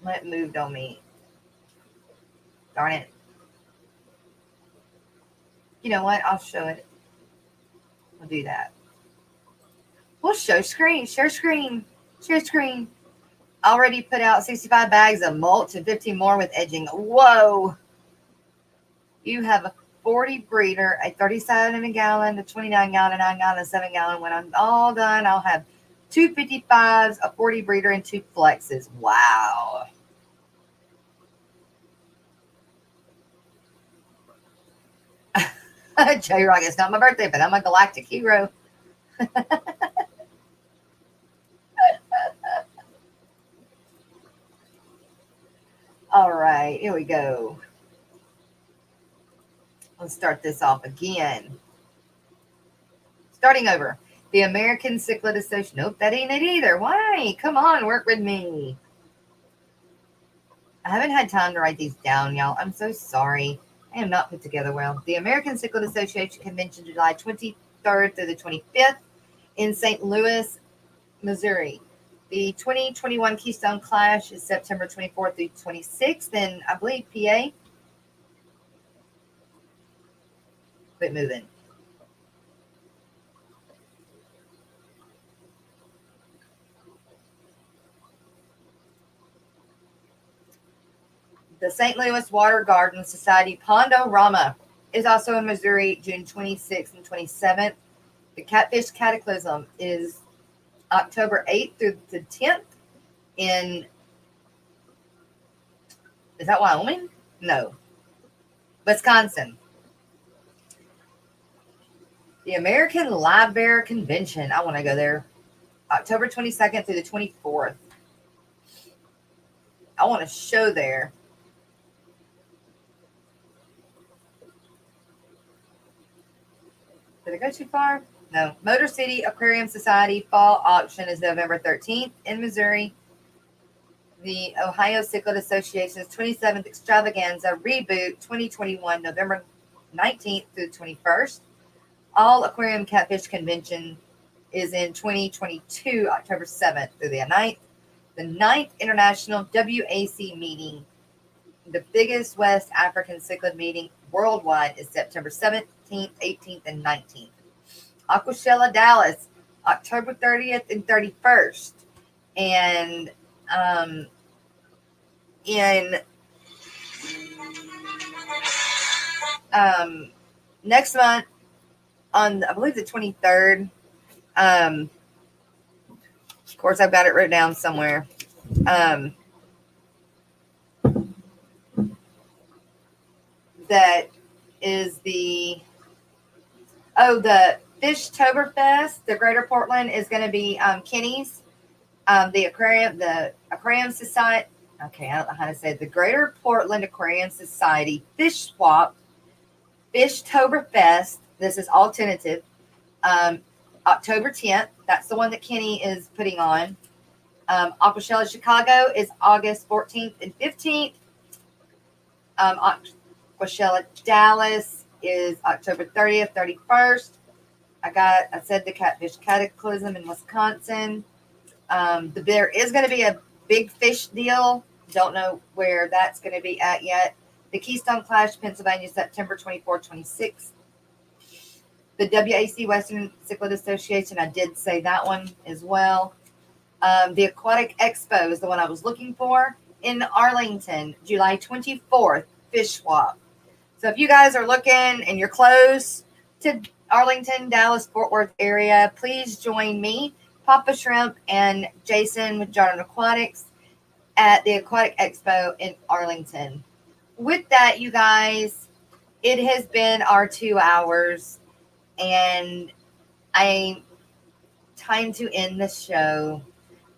it moved on me. Darn it. You know what? I'll show it. We'll do that. We'll share screen. Already put out 65 bags of mulch and 15 more with edging. Whoa. You have a 40 breeder, a 37 gallon, a 29 gallon, a 9 gallon, a 7 gallon. When I'm all done, I'll have 2 55s, a 40 breeder, and 2 flexes. Wow. J-Rock, it's not my birthday, but I'm a galactic hero. All right, here we go. Let's start this off again. Starting over. The American Cichlid Association. Nope, that ain't it either. Why? Come on, work with me. I haven't had time to write these down, y'all. I'm so sorry. I am not put together well. The American Cichlid Association Convention, July 23rd through the 25th in St. Louis, Missouri. The 2021 Keystone Clash is September 24th through 26th in, I believe, PA. Quit moving. The St. Louis Water Garden Society Pondorama is also in Missouri, June 26th and 27th. The Catfish Cataclysm is October 8th through the 10th in, is that Wyoming? No. Wisconsin. The American Live Bear Convention. I want to go there. October 22nd through the 24th. I want to show there. Did I go too far? Motor City Aquarium Society Fall Auction is November 13th in Missouri. The Ohio Cichlid Association's 27th Extravaganza Reboot 2021, November 19th through 21st. All Aquarium Catfish Convention is in 2022, October 7th through the 9th. The 9th International WAC meeting, the biggest West African cichlid meeting worldwide, is September 17th, 18th, and 19th. Aquashella Dallas, October 30th and 31st. And next month, on I believe the 23rd, of course I've got it written down somewhere. That is the Fishtoberfest. The Greater Portland is going to be Kenny's. The Aquarium Society. Okay, I don't know how to say it. The Greater Portland Aquarium Society Fish Swap Fishtoberfest. This is all tentative. October 10th. That's the one that Kenny is putting on. Aquashella Chicago is August 14th and 15th. Aquashella Dallas is October 30th, 31st. I said the Catfish Cataclysm in Wisconsin. There is going to be a big fish deal. Don't know where that's going to be at yet. The Keystone Clash, Pennsylvania, September 24th, 26th. The WAC Western Cichlid Association, I did say that one as well. The Aquatic Expo is the one I was looking for in Arlington, July 24th, Fish Swap. So if you guys are looking and you're close to Arlington, Dallas, Fort Worth area, please join me, Papa Shrimp, and Jason with Jordan Aquatics at the Aquatic Expo in Arlington. With that, you guys, it has been our 2 hours, and time to end the show.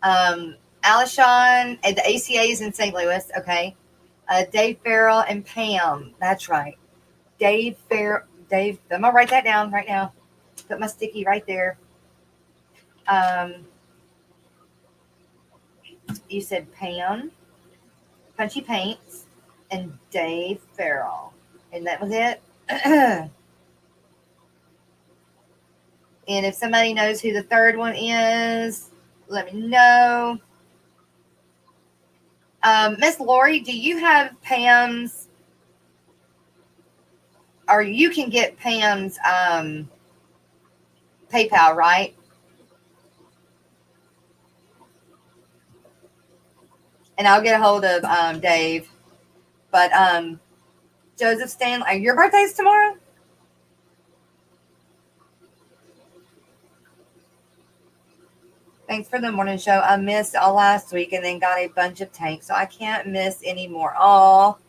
Alishon, the ACA is in St. Louis, okay. Dave Farrell and Pam, that's right. Dave, I'm gonna write that down right now. Put my sticky right there. You said Pam, Punchy Paints, and Dave Farrell, and that was it. And if somebody knows who the third one is, let me know. Miss Lori, do you have Pam's, or you can get Pam's PayPal, right? And I'll get a hold of Dave. But Joseph Stanley, your birthday's tomorrow? Thanks for the morning show. I missed all last week and then got a bunch of tanks, so I can't miss anymore. All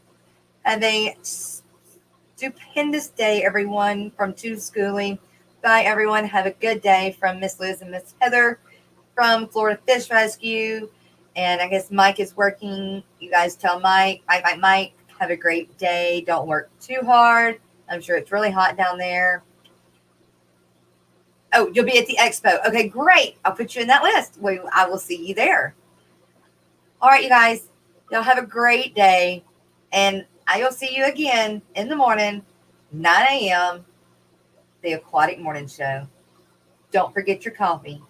have a stupendous day, everyone, from To Schooling. Bye, everyone. Have a good day from Miss Liz and Miss Heather from Florida Fish Rescue. And I guess Mike is working. You guys tell Mike, Mike, have a great day. Don't work too hard. I'm sure it's really hot down there. Oh, you'll be at the expo. Okay, great. I'll put you in that list. I will see you there. All right, you guys. Y'all have a great day. And I will see you again in the morning, 9 a.m., the Aquatic Morning Show. Don't forget your coffee.